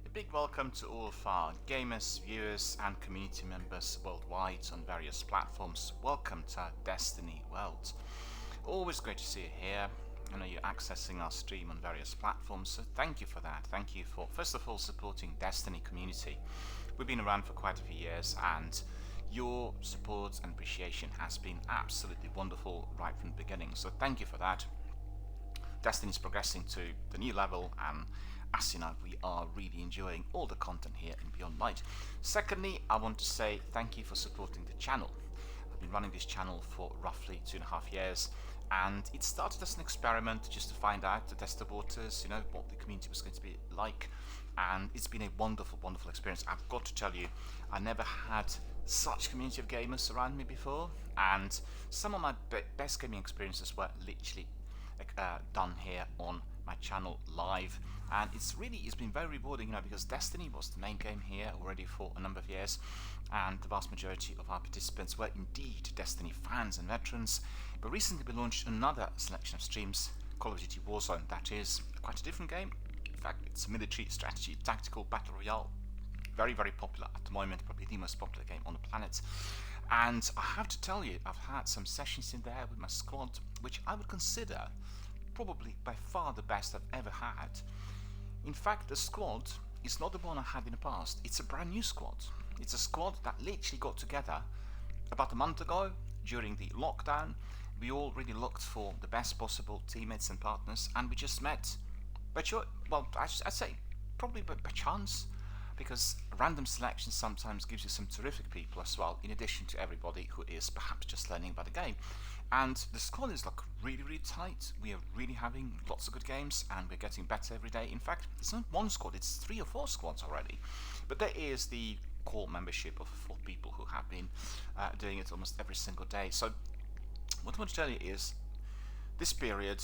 A big welcome to all of our gamers, viewers and community members worldwide on various platforms. Welcome to our Destiny world. Always great to see you here. I know you're accessing our stream on various platforms, so thank you for that. Thank you for, first of all, supporting Destiny community. We've been around for quite a few years and your support and appreciation has been absolutely wonderful right from the beginning, so thank you for that. Destiny is progressing to the new level, and as you know, we are really enjoying all the content here in Beyond Light. Secondly, I want to say thank you for supporting the channel. I've been running this channel for roughly 2.5 years, and it started as an experiment just to find out, to test the waters, you know, what the community was going to be like, and it's been a wonderful, wonderful experience. I've got to tell you, I never had such community of gamers around me before, and some of my best gaming experiences were literally done here on my channel live, and it's been very rewarding, you know, because Destiny was the main game here already for a number of years, and the vast majority of our participants were indeed Destiny fans and veterans. But recently we launched another selection of streams, Call of Duty Warzone. That is quite a different game. In fact, it's a military strategy tactical battle royale, very, very popular at the moment, probably the most popular game on the planet. And I have to tell you, I've had some sessions in there with my squad, which I would consider probably by far the best I've ever had. In fact, the squad is not the one I had in the past. It's a brand new squad. It's a squad that literally got together about a month ago during the lockdown. We all really looked for the best possible teammates and partners, and we just met. But I'd say probably by chance, because random selection sometimes gives you some terrific people as well, in addition to everybody who is perhaps just learning about the game. And the squad is like really, really tight. We are really having lots of good games, and we're getting better every day. In fact, it's not one squad, it's 3 or 4 squads already. But there is the core membership of 4 people who have been doing it almost every single day. So what I want to tell you is, this period,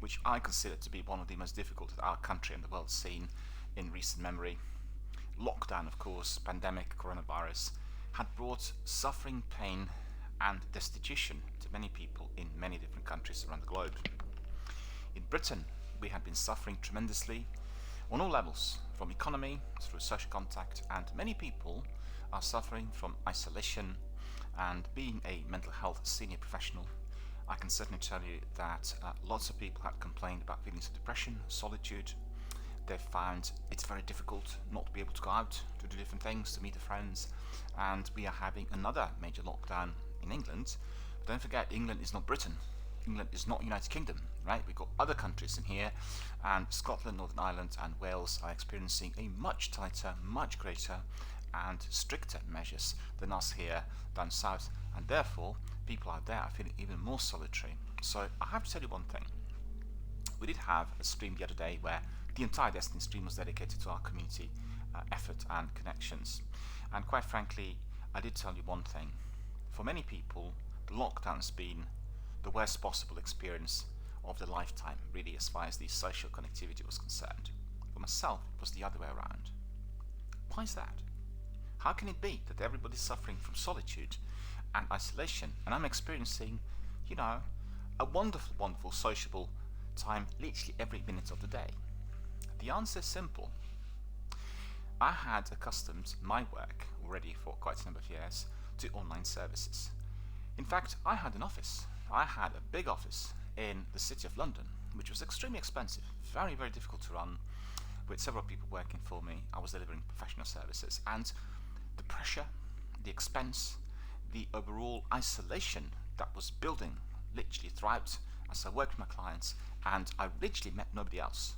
which I consider to be one of the most difficult that our country and the world seen in recent memory, lockdown, of course, pandemic, coronavirus, had brought suffering, pain and destitution to many people in many different countries around the globe. In Britain, we had been suffering tremendously on all levels, from economy through social contact, and many people are suffering from isolation. And being a mental health senior professional, I can certainly tell you that lots of people had complained about feelings of depression, solitude. They've found it's very difficult not to be able to go out to do different things, to meet their friends, and we are having another major lockdown in England. But don't forget, England is not Britain. England is not United Kingdom, right? We've got other countries in here, and Scotland, Northern Ireland and Wales are experiencing a much tighter, much greater and stricter measures than us here down south, and therefore people out there are feeling even more solitary. So I have to tell you one thing. We did have a stream the other day where the entire Destiny stream was dedicated to our community effort and connections. And quite frankly, I did tell you one thing. For many people, the lockdown's been the worst possible experience of their lifetime, really, as far as the social connectivity was concerned. For myself, it was the other way around. Why is that? How can it be that everybody's suffering from solitude and isolation, and I'm experiencing, you know, a wonderful, wonderful sociable time literally every minute of the day? The answer is simple. I had accustomed my work already for quite a number of years to online services. In fact, I had an office. I had a big office in the city of London, which was extremely expensive, very, very difficult to run, with several people working for me. I was delivering professional services, and the pressure, the expense, the overall isolation that was building literally throughout as I worked with my clients, and I literally met nobody else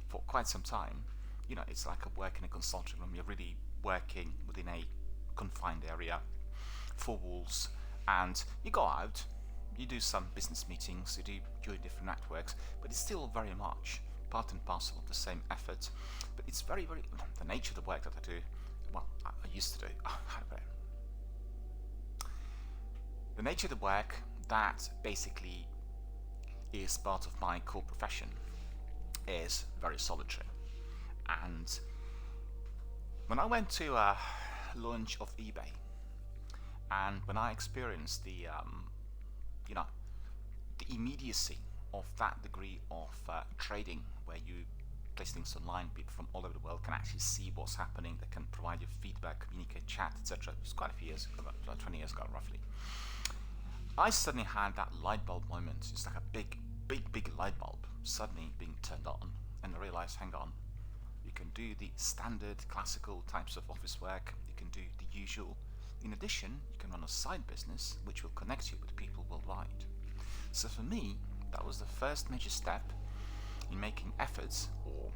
for quite some time. You know, it's like a work in a consulting room. You're really working within a confined area, 4 walls, and you go out, you do some business meetings, you do join different networks, but it's still very much part and parcel of the same effort. But it's very, very, the nature of the work that I do, well, I used to do, the nature of the work that basically is part of my core profession is very solitary. And when I went to a launch of eBay, and when I experienced the immediacy of that degree of trading, where you place things online. People from all over the world can actually see what's happening. They can provide you feedback, communicate, chat, etc. It was quite a few years ago, about 20 years ago roughly. I suddenly had that light bulb moment. It's like a big light bulb suddenly being turned on, and I realized, hang on, you can do the standard classical types of office work, you can do the usual. In addition, you can run a side business which will connect you with people worldwide. So for me, that was the first major step in making efforts, or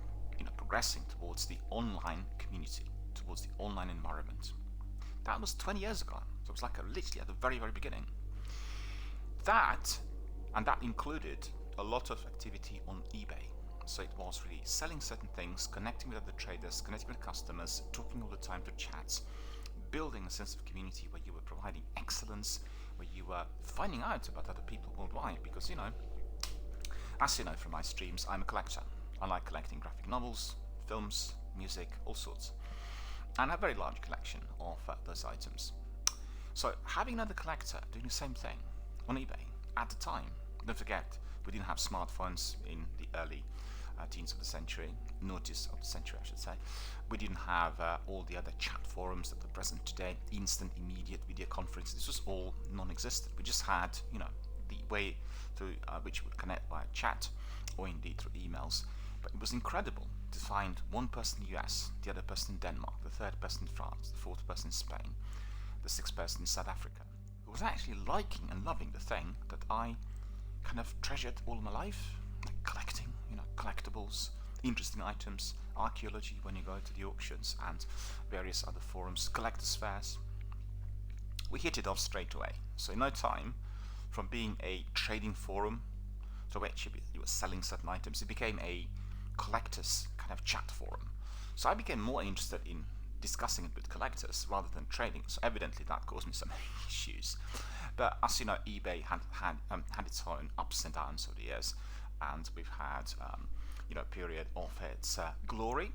progressing towards the online community, towards the online environment. That was 20 years ago, so it was like literally at the very beginning. That included a lot of activity on eBay. So it was really selling certain things, connecting with other traders, connecting with customers, talking all the time to chats, building a sense of community where you were providing excellence, where you were finding out about other people worldwide. Because as you know from my streams, I'm a collector. I like collecting graphic novels, films, music, all sorts, and a very large collection of those items. So having another collector doing the same thing on eBay at the time, don't forget, we didn't have smartphones in the early teens of the century, noughties of the century I should say. We didn't have all the other chat forums that are present today, instant, immediate video conferences. This was all non-existent. We just had the way through which we would connect via chat or indeed through emails. But it was incredible to find one person in the US, the other person in Denmark, the third person in France, the fourth person in Spain, the sixth person in South Africa, who was actually liking and loving the thing that I kind of treasured all my life, like collecting, collectibles, interesting items, archaeology when you go to the auctions, and various other forums, collectors fairs. We hit it off straight away. So in no time, from being a trading forum to which you were selling certain items, it became a collectors kind of chat forum. So I became more interested in discussing it with collectors rather than trading. So evidently that caused me some issues. But as you know, eBay had its own ups and downs over the years, and we've had a period of its glory,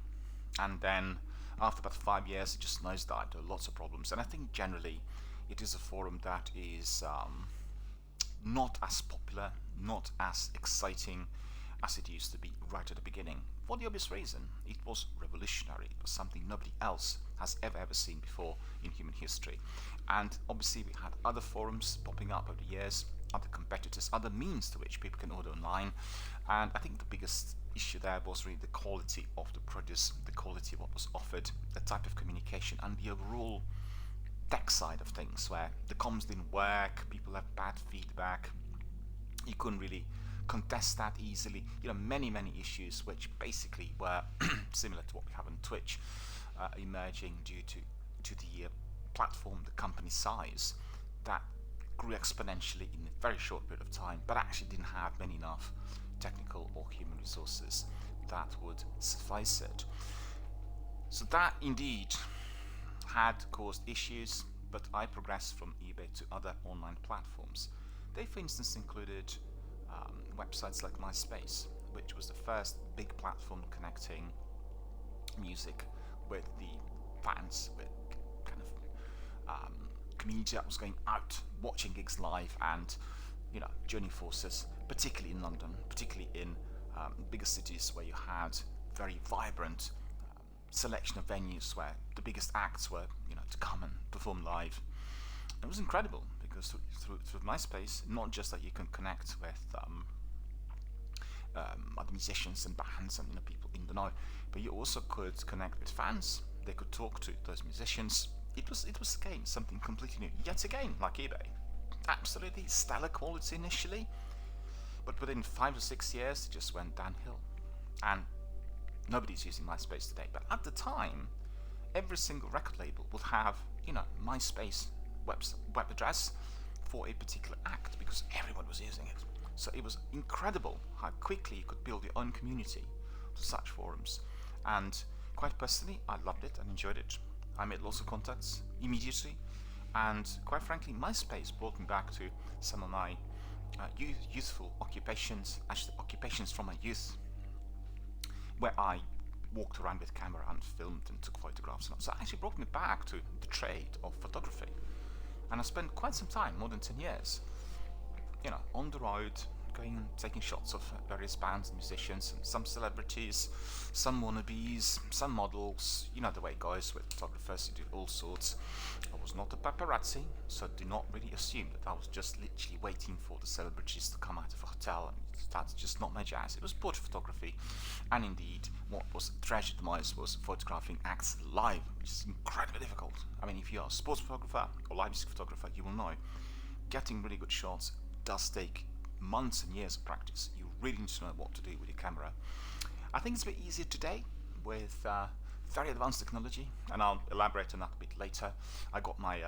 and then after about 5 years it just nosedived. There were lots of problems, and I think generally it is a forum that is not as popular, not as exciting as it used to be right at the beginning. For the obvious reason, it was revolutionary. It was something nobody else has ever seen before in human history. And obviously we had other forums popping up over the years, other competitors, other means to which people can order online. And I think the biggest issue there was really the quality of the produce, the quality of what was offered, the type of communication, and the overall tech side of things, where the comms didn't work, people had bad feedback, you couldn't really contest that easily. Many issues which basically were similar to what we have on Twitch, emerging due to the platform, the company size that grew exponentially in a very short period of time, but actually didn't have many enough technical or human resources that would suffice it. So that indeed had caused issues, but I progressed from eBay to other online platforms. They, for instance, included websites like MySpace, which was the first big platform connecting music with the fans, with kind of community that was going out, watching gigs live, and joining forces, particularly in London, particularly in bigger cities where you had very vibrant selection of venues where the biggest acts were to come and perform live. It was incredible because through MySpace, not just that you can connect with other musicians and bands and people in the know, but you also could connect with fans. They could talk to those musicians. It was again something completely new. Yet again, like eBay, absolutely stellar quality initially, but within 5 to 6 years it just went downhill, and nobody's using MySpace today. But at the time, every single record label would have MySpace web address for a particular act because everyone was using it. So it was incredible how quickly you could build your own community to such forums. And quite personally, I loved it and enjoyed it. I made lots of contacts immediately, and quite frankly, MySpace brought me back to some of my youthful occupations, actually occupations from my youth, where I walked around with camera and filmed and took photographs. So it actually brought me back to the trade of photography. And I spent quite some time, more than 10 years, on the road, going and taking shots of various bands and musicians, and some celebrities, some wannabes, some models. You know the way it goes with photographers, you do all sorts. I was not a paparazzi, so do not really assume that I was just literally waiting for the celebrities to come out of a hotel. That's just not my jazz. It was portrait photography, and indeed what was treasured most was photographing acts live, which is incredibly difficult. I mean, if you are a sports photographer or live music photographer, you will know getting really good shots does take months and years of practice. You really need to know what to do with your camera. I think it's a bit easier today with very advanced technology, and I'll elaborate on that a bit later. I got my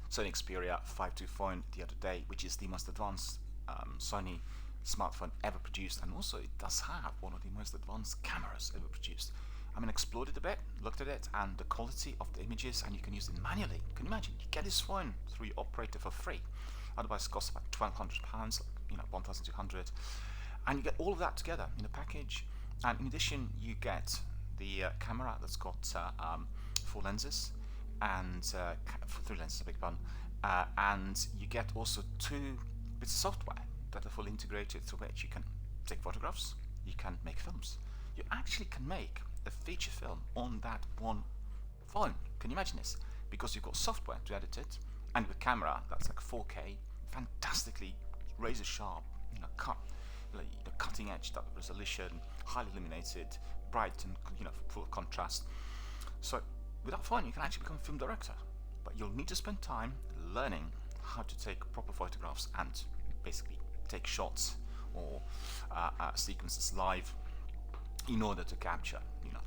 Sony Xperia 5.2 phone the other day, which is the most advanced Sony smartphone ever produced, and also it does have one of the most advanced cameras ever produced. I mean, explored it a bit, looked at it, and the quality of the images, and you can use it manually. Can you imagine? You get this phone through your operator for free. Otherwise, it costs about £1,200, you know, 1,200, and you get all of that together in a package. And in addition, you get the camera that's got 4 lenses and 3 lenses, I beg your pardon, and you get also 2 bits of software that are fully integrated, through which you can take photographs, you can make films. You actually can make a feature film on that one phone. Can you imagine this? Because you've got software to edit it, and with a camera that's like 4K, fantastically razor sharp, you know, cutting edge type of resolution, highly illuminated, bright, and full of contrast. So with that phone, you can actually become a film director, but you'll need to spend time learning how to take proper photographs and basically take shots or sequences live in order to capture,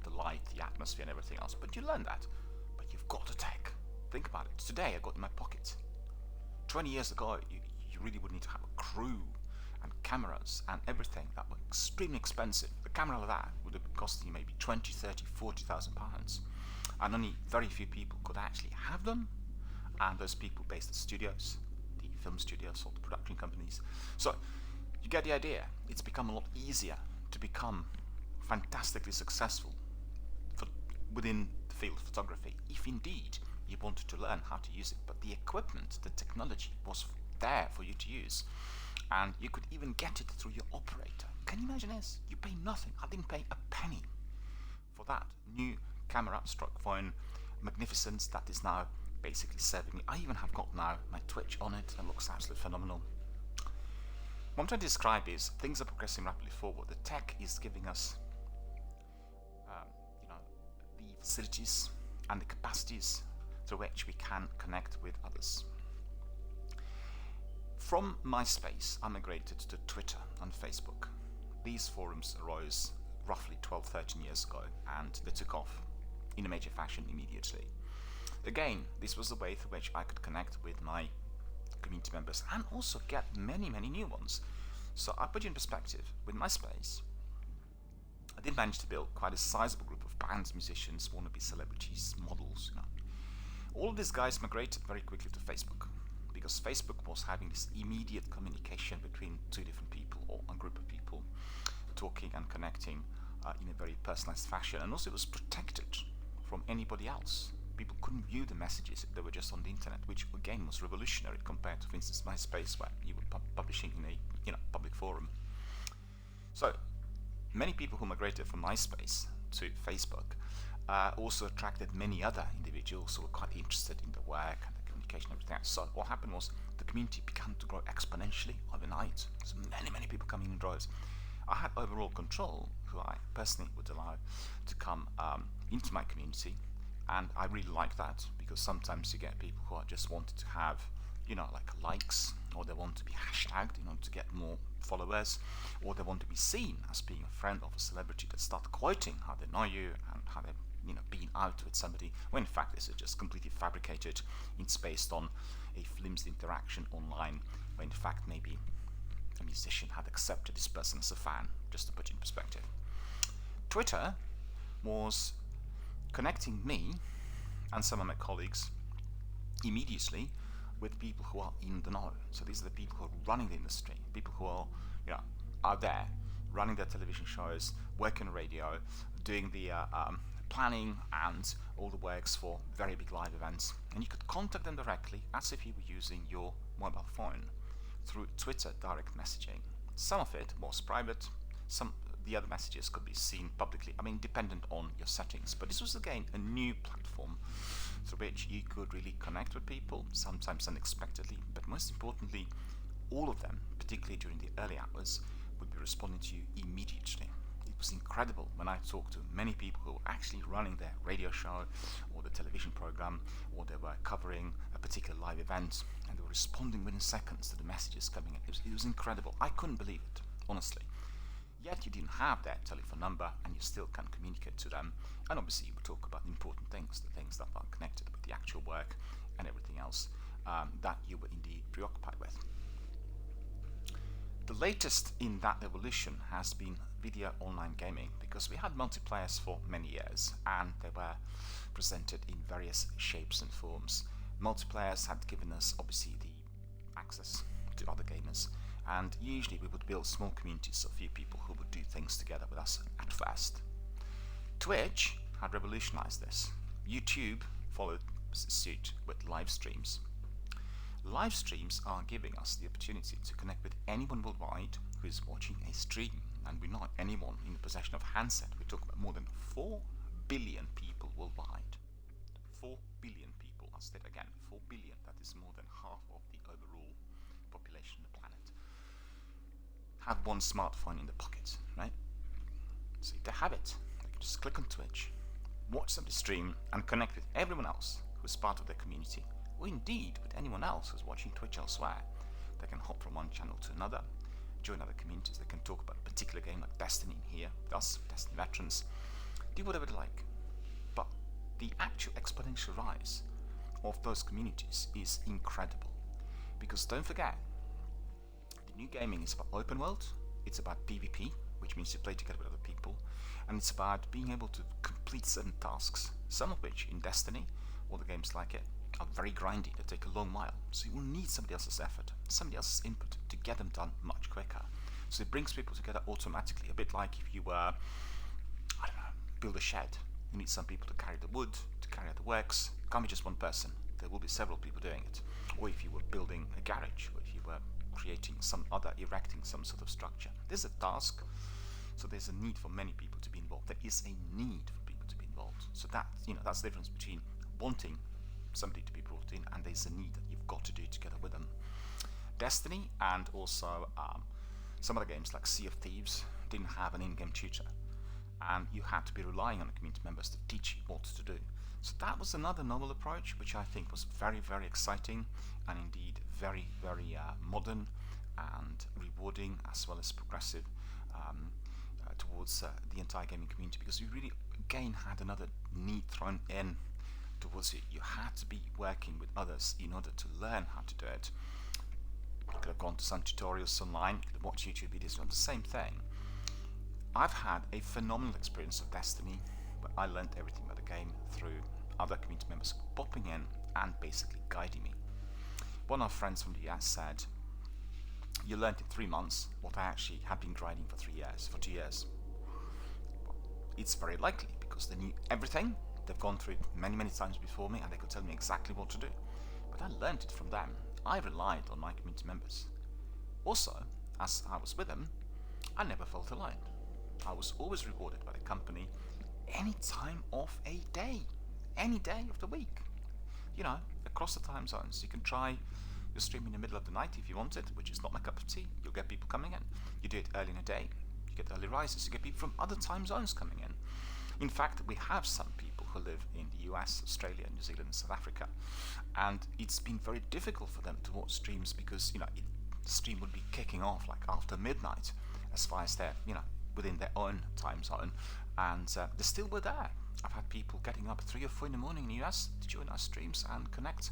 the light, the atmosphere, and everything else. But you learn that. But you've got the tech. Think about it. Today, I got it in my pocket. 20 years ago, you really would need to have a crew and cameras and everything that were extremely expensive. A camera like that would have been costing you maybe 20, 30, 40,000 pounds, and only very few people could actually have them. And those people based at studios, the film studios or the production companies. So you get the idea. It's become a lot easier to become fantastically successful within the field of photography, if indeed you wanted to learn how to use it. But the equipment, the technology was there for you to use, and you could even get it through your operator. Can you imagine this? You pay nothing. I didn't pay a penny for that new camera stroke phone magnificence that is now basically serving me. I even have got now my Twitch on it, and it looks absolutely phenomenal. What I'm trying to describe is things are progressing rapidly forward. The tech is giving us the facilities and the capacities through which we can connect with others. From MySpace, I migrated to Twitter and Facebook. These forums arose roughly 12, 13 years ago, and they took off in a major fashion immediately. Again, this was the way through which I could connect with my community members and also get many, many new ones. So I put you in perspective. With MySpace, I did manage to build quite a sizable group of bands, musicians, wannabe celebrities, models. All of these guys migrated very quickly to Facebook, because Facebook was having this immediate communication between 2 different people or a group of people talking and connecting in a very personalized fashion, and also it was protected from anybody else. People couldn't view the messages if they were just on the internet, which again was revolutionary compared to, for instance, MySpace, where you were publishing in a public forum. So many people who migrated from MySpace to Facebook also attracted many other individuals who were quite interested in the work and the communication and everything else. So what happened was the community began to grow exponentially overnight. So many people coming in droves. I had overall control, who I personally would allow to come into my community, and I really like that, because sometimes you get people who are just wanted to have, like likes, or they want to be hashtagged in order to get more followers, or they want to be seen as being a friend of a celebrity that start quoting how they know you and how they've been out with somebody, when in fact this is just completely fabricated. It's based on a flimsy interaction online, when in fact maybe a musician had accepted this person as a fan, just to put it in perspective. Twitter was connecting me and some of my colleagues immediately with people who are in the know. So these are the people who are running the industry, people who are there, running their television shows, working on radio, doing the planning and all the works for very big live events. And you could contact them directly as if you were using your mobile phone. through Twitter direct messaging. Some of it was private, some the other messages could be seen publicly, I mean dependent on your settings, but this was again a new platform through which you could really connect with people, sometimes unexpectedly, but most importantly, all of them, particularly during the early hours, would be responding to you immediately. It was incredible when I talked to many people who were actually running their radio show or the television program, or they were covering a particular live event, and they were responding within seconds to the messages coming in. It was incredible. I couldn't believe it, honestly. Yet you didn't have their telephone number, and you still can communicate to them. And obviously you would talk about important things, the things that are connected with the actual work and everything else that you were indeed preoccupied with. The latest in that evolution has been video online gaming, because we had multiplayers for many years and they were presented in various shapes and forms. Multiplayers had given us obviously the access to other gamers, and usually we would build small communities of few people who would do things together with us at first. Twitch had revolutionized this. YouTube followed suit with live streams. Live streams are giving us the opportunity to connect with anyone worldwide who is watching a stream, and we're not anyone in the possession of a handset. We're talking about more than 4 billion people worldwide. 4 billion people, I'll state again, 4 billion, that is more than half of the overall population of the planet, have one smartphone in the pocket, right? So if they have it, they can just click on Twitch, watch somebody stream, and connect with everyone else who's part of their community, or indeed with anyone else who's watching Twitch elsewhere. They can hop from one channel to another, join other communities, they can talk about a particular game like Destiny in here, us, Destiny veterans, do whatever they like. But the actual exponential rise of those communities is incredible, because don't forget, the new gaming is about open world, it's about PvP, which means you play together with other people, and it's about being able to complete certain tasks, some of which in Destiny, or the games like it, are very grindy, they take a long while, so you will need somebody else's effort, somebody else's input to get them done much quicker. So it brings people together automatically, a bit like if you were, I don't know, build a shed. You need some people to carry the wood, to carry out the works. It can't be just one person, there will be several people doing it. Or if you were building a garage, or if you were creating some other, erecting some sort of structure. There's a task, so there's a need for many people to be involved. There is a need for people to be involved. So that, that's the difference between wanting somebody to be brought in and there's a need that you've got to do together with them. Destiny and also some other games like Sea of Thieves didn't have an in-game tutor, and you had to be relying on the community members to teach you what to do. So that was another novel approach, which I think was very, very exciting and indeed very, very modern and rewarding, as well as progressive towards the entire gaming community, because you really again had another need thrown in towards it. You had to be working with others in order to learn how to do it. You could have gone to some tutorials online, you could have watched YouTube videos on the same thing. I've had a phenomenal experience of Destiny, but I learned everything about the game through other community members popping in and basically guiding me. One of our friends from the US said, you learned in 3 months what I actually had been grinding for 2 years. Well, it's very likely, because they knew everything. They've gone through it many, many times before me, and they could tell me exactly what to do. But I learned it from them. I relied on my community members. Also, as I was with them, I never felt alone. I was always rewarded by the company any time of a day, any day of the week. Across the time zones. You can try your stream in the middle of the night if you want it, which is not my cup of tea. You'll get people coming in. You do it early in the day, you get early rises, you get people from other time zones coming in. In fact, we have some people who live in the US, Australia, New Zealand, and South Africa, and it's been very difficult for them to watch streams because the stream would be kicking off like after midnight, as far as they're within their own time zone, and they still were there. I've had people getting up at 3 or 4 in the morning in the US to join our streams and connect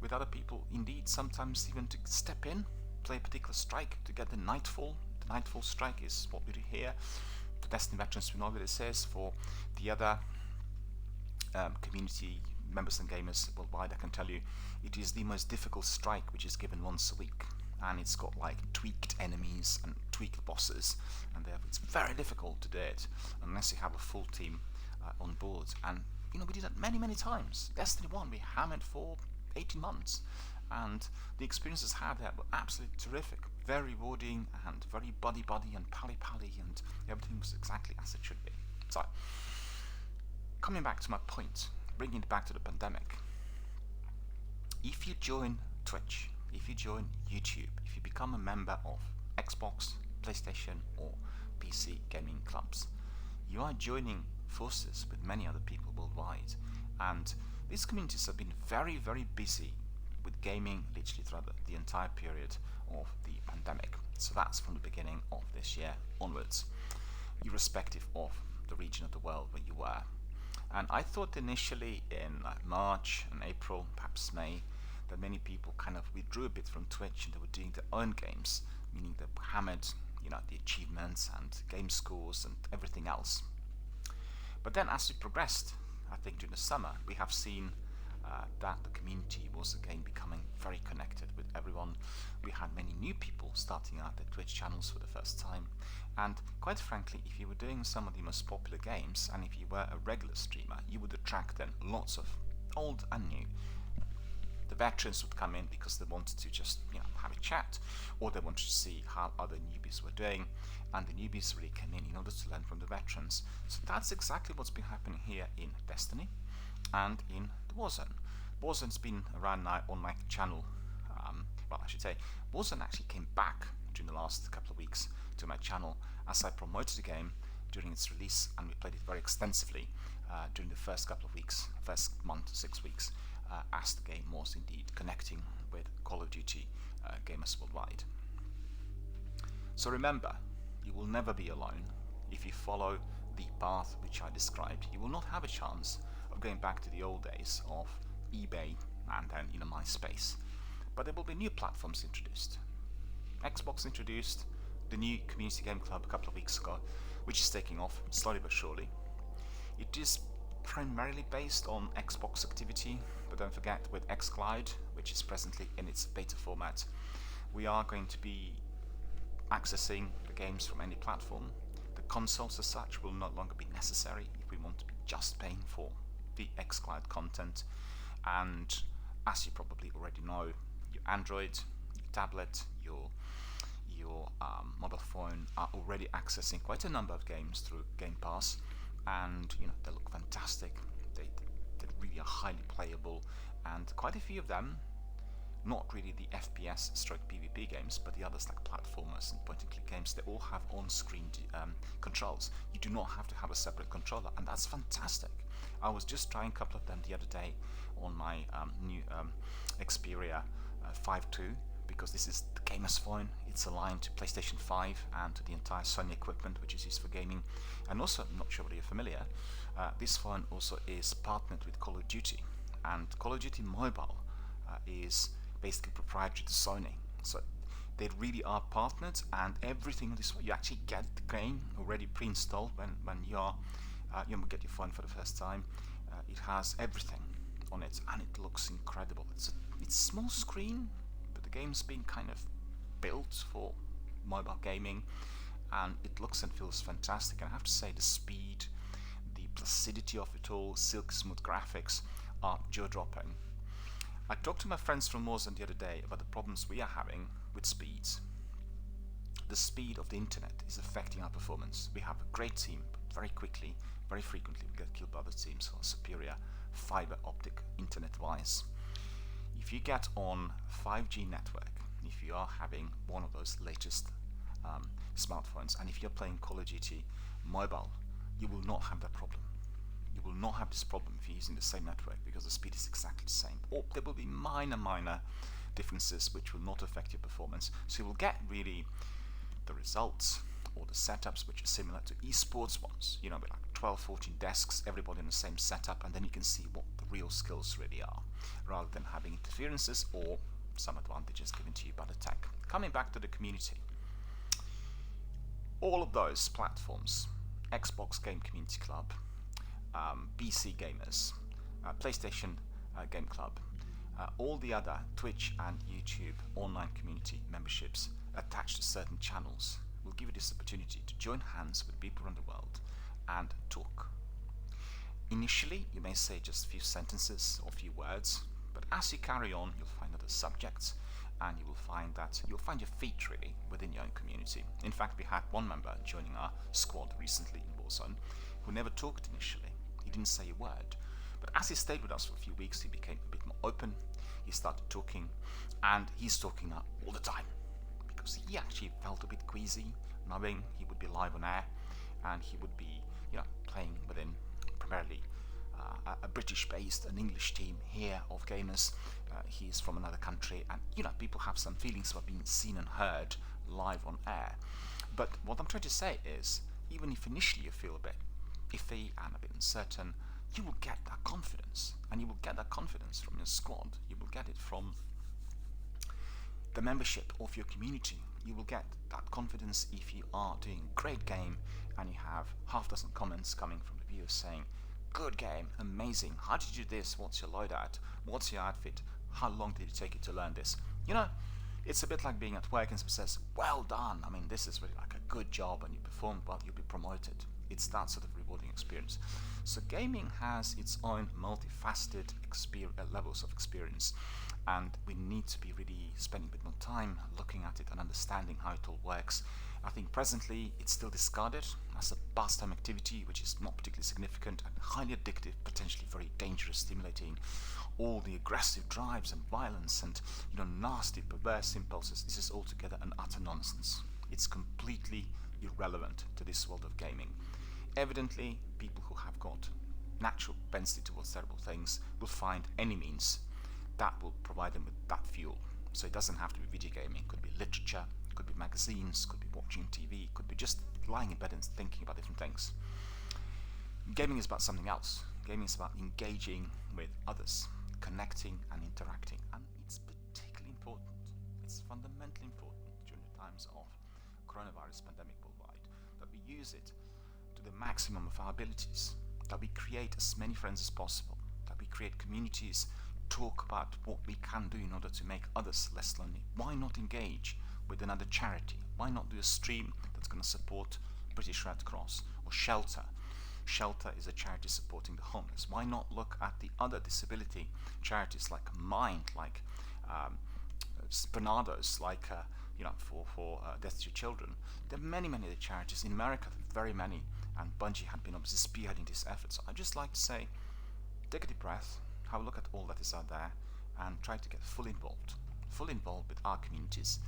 with other people. Indeed, sometimes even to step in, play a particular strike to get the Nightfall. The Nightfall strike is what we do here. For Destiny veterans, we know what it says. For the other community members and gamers worldwide, I can tell you it is the most difficult strike, which is given once a week, and it's got like tweaked enemies and tweaked bosses, and therefore it's very difficult to do it unless you have a full team on board. And we did that many times. Destiny 1 we hammered for 18 months, and the experiences I had there were absolutely terrific, very rewarding and very buddy and pally, and everything was exactly as it should be. So, coming back to my point, bringing it back to the pandemic, if you join Twitch, if you join YouTube, if you become a member of Xbox, PlayStation or PC gaming clubs, you are joining forces with many other people worldwide, and these communities have been very, very busy with gaming literally throughout the entire period of the pandemic. So that's from the beginning of this year onwards, irrespective of the region of the world where you were. And I thought initially in March and April, perhaps May, that many people kind of withdrew a bit from Twitch and they were doing their own games, meaning they hammered, the achievements and game scores and everything else. But then as we progressed, I think during the summer, we have seen that the community was again becoming very connected with everyone. We had many new people starting out their Twitch channels for the first time, and quite frankly, if you were doing some of the most popular games and if you were a regular streamer, you would attract then lots of old and new. The veterans would come in because they wanted to just have a chat, or they wanted to see how other newbies were doing, and the newbies really came in order to learn from the veterans. So that's exactly what's been happening here in Destiny and in the Warzone. Warzone's been around now on my channel. Warzone actually came back during the last couple of weeks to my channel as I promoted the game during its release, and we played it very extensively during the first couple of weeks, first month, 6 weeks, as the game was indeed connecting with Call of Duty gamers worldwide. So remember, you will never be alone. If you follow the path which I described, you will not have a chance of going back to the old days of eBay and then MySpace. But there will be new platforms introduced. Xbox introduced the new Community Game Club a couple of weeks ago, which is taking off slowly but surely. It is primarily based on Xbox activity, but don't forget with xCloud, which is presently in its beta format, we are going to be accessing the games from any platform. The consoles as such will no longer be necessary if we want to be just paying for the xCloud content. And as you probably already know, your Android, your tablet, your mobile phone are already accessing quite a number of games through Game Pass, and they look fantastic. They really are highly playable, and quite a few of them, not really the FPS stroke PvP games, but the others like platformers and point-and-click games, they all have on-screen controls. You do not have to have a separate controller, and that's fantastic. I was just trying a couple of them the other day on my new Xperia 5.2, because this is the gamer's phone. It's aligned to PlayStation 5 and to the entire Sony equipment which is used for gaming. And also, I'm not sure whether you're familiar, this phone also is partnered with Call of Duty, and Call of Duty Mobile is basically proprietary to Sony. So they really are partnered, and everything on this way, you actually get the game already pre-installed when you get your phone for the first time. It has everything on it, and it looks incredible. It's small screen, but the game's been kind of built for mobile gaming, and it looks and feels fantastic. And I have to say, the speed, the placidity of it all, silk smooth graphics are jaw-dropping. I talked to my friends from Warzone the other day about the problems we are having with speeds. The speed of the internet is affecting our performance. We have a great team, but very quickly, very frequently we get killed by other teams who are superior fiber optic internet-wise. If you get on 5G network, if you are having one of those latest smartphones, and if you're playing Call of Duty Mobile, you will not have that problem. You will not have this problem if you're using the same network, because the speed is exactly the same. Or there will be minor differences which will not affect your performance. So you will get really the results or the setups which are similar to esports ones, with like 12, 14 desks, everybody in the same setup, and then you can see what the real skills really are, rather than having interferences or some advantages given to you by the tech. Coming back to the community, all of those platforms, Xbox Game Community Club, PC Gamers, PlayStation Game Club, all the other Twitch and YouTube online community memberships attached to certain channels will give you this opportunity to join hands with people around the world and talk. Initially, you may say just a few sentences or a few words, but as you carry on, you'll find that other subjects, and you will find that you'll find your feet really within your own community. In fact, we had one member joining our squad recently in Warzone who never talked initially. He didn't say a word, but as he stayed with us for a few weeks, he became a bit more open. He started talking, and he's talking now all the time because he actually felt a bit queasy, knowing he would be live on air and he would be, playing within primarily a British-based, an English team here of gamers. He's from another country, and people have some feelings about being seen and heard live on air. But what I'm trying to say is, even if initially you feel a bit iffy and a bit uncertain, you will get that confidence, and you will get that confidence from your squad. You will get it from the membership of your community. You will get that confidence if you are doing a great game and you have half dozen comments coming from the viewers saying, good game, amazing, how did you do this, what's your loadout, what's your outfit, how long did it take you to learn this? It's a bit like being at work and someone says, well done, this is really like a good job and you performed well, you'll be promoted. It's that sort of rewarding experience. So gaming has its own multifaceted levels of experience, and we need to be really spending a bit more time looking at it and understanding how it all works. I think presently it's still discarded as a pastime activity which is not particularly significant and highly addictive, potentially very dangerous, stimulating all the aggressive drives and violence and nasty, perverse impulses. This is altogether an utter nonsense. It's completely irrelevant to this world of gaming. Evidently, people who have got natural propensity towards terrible things will find any means that will provide them with that fuel. So it doesn't have to be video gaming, it could be literature, it could be magazines, could be watching TV, it could be just lying in bed and thinking about different things. Gaming is about something else. Gaming is about engaging with others, connecting and interacting, and it's particularly important. It's fundamentally important during the times of coronavirus pandemic worldwide that we use it to the maximum of our abilities, that we create as many friends as possible, that we create communities, talk about what we can do in order to make others less lonely. Why not engage with another charity? Why not do a stream that's going to support British Red Cross or Shelter? Shelter is a charity supporting the homeless. Why not look at the other disability charities like Mind, like Bernardo's, like for destitute children. There are many other charities in America, very many, and Bungie had been obviously spearheading this effort. So I'd just like to say, take a deep breath, have a look at all that is out there, and try to get fully involved with our communities.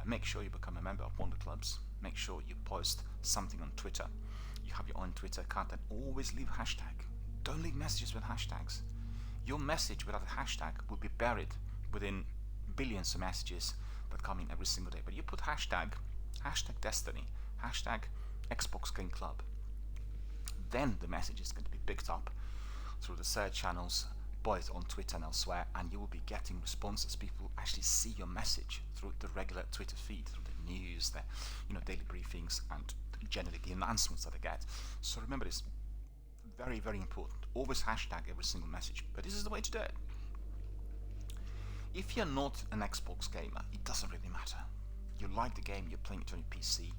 Make sure you become a member of one of the clubs. Make sure you post something on Twitter. You have your own Twitter account, and always leave a hashtag. Don't leave messages with hashtags. Your message without a hashtag will be buried within billions of messages that come in every single day. But you put hashtag Destiny, hashtag Xbox Game Club, then the message is going to be picked up through the search channels, both on Twitter and elsewhere, and you will be getting responses. People actually see your message through the regular Twitter feed, through the news, the daily briefings, and generally the announcements that they get. So remember this, very important. Always hashtag every single message. But this is the way to do it. If you're not an Xbox gamer, it doesn't really matter. You like the game, you're playing it on your PC,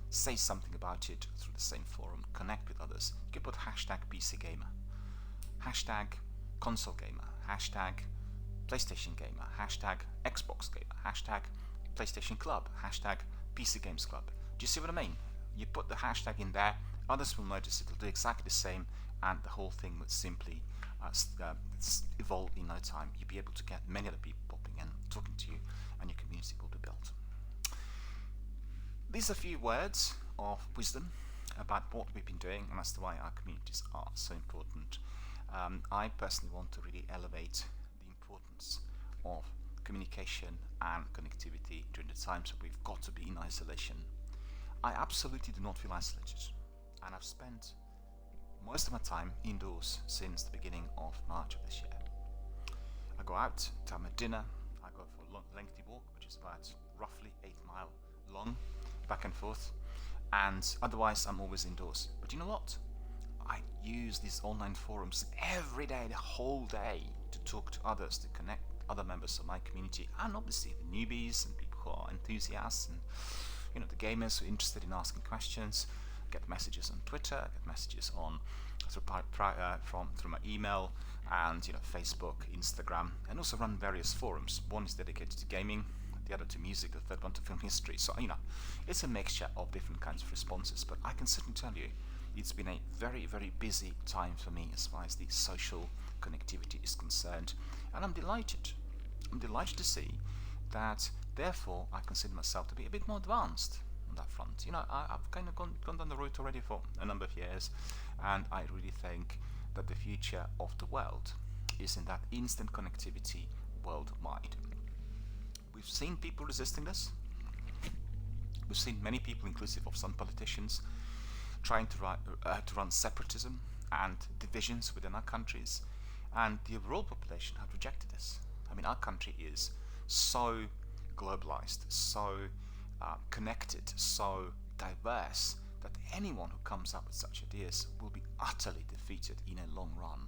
say something about it through the same forum, connect with others. You can put hashtag PC gamer, hashtag console gamer, hashtag PlayStation gamer, hashtag Xbox gamer, hashtag PlayStation club, hashtag PC games club. Do you see what I mean? You put the hashtag in there, others will notice, it'll do exactly the same, and the whole thing would simply evolve in no time. You'll be able to get many other people popping in, talking to you, and your community will be built. These are a few words of wisdom about what we've been doing, and that's why our communities are so important. I personally want to really elevate the importance of communication and connectivity during the times that we've got to be in isolation. I absolutely do not feel isolated, and I've spent most of my time indoors since the beginning of March of this year. I go out to have my dinner, I go for a lengthy walk, which is about roughly 8 miles long, back and forth, and otherwise I'm always indoors. But you know what? I use these online forums every day, the whole day, to talk to others, to connect other members of my community, and obviously the newbies and people who are enthusiasts, and the gamers who are interested in asking questions. Get messages on Twitter, get messages on through my email and Facebook, Instagram, and also run various forums. One is dedicated to gaming, the other to music, the third one to film history. So it's a mixture of different kinds of responses. But I can certainly tell you, it's been a very, very busy time for me as far as the social connectivity is concerned, and I'm delighted. I'm delighted to see that. Therefore, I consider myself to be a bit more advanced on that front. I've kind of gone down the route already for a number of years, and I really think that the future of the world is in that instant connectivity worldwide. We've seen people resisting this. We've seen many people, inclusive of some politicians, trying to run separatism and divisions within our countries, and the overall population have rejected this. I mean, our country is so globalized, so connected, so diverse, that anyone who comes up with such ideas will be utterly defeated in a long run,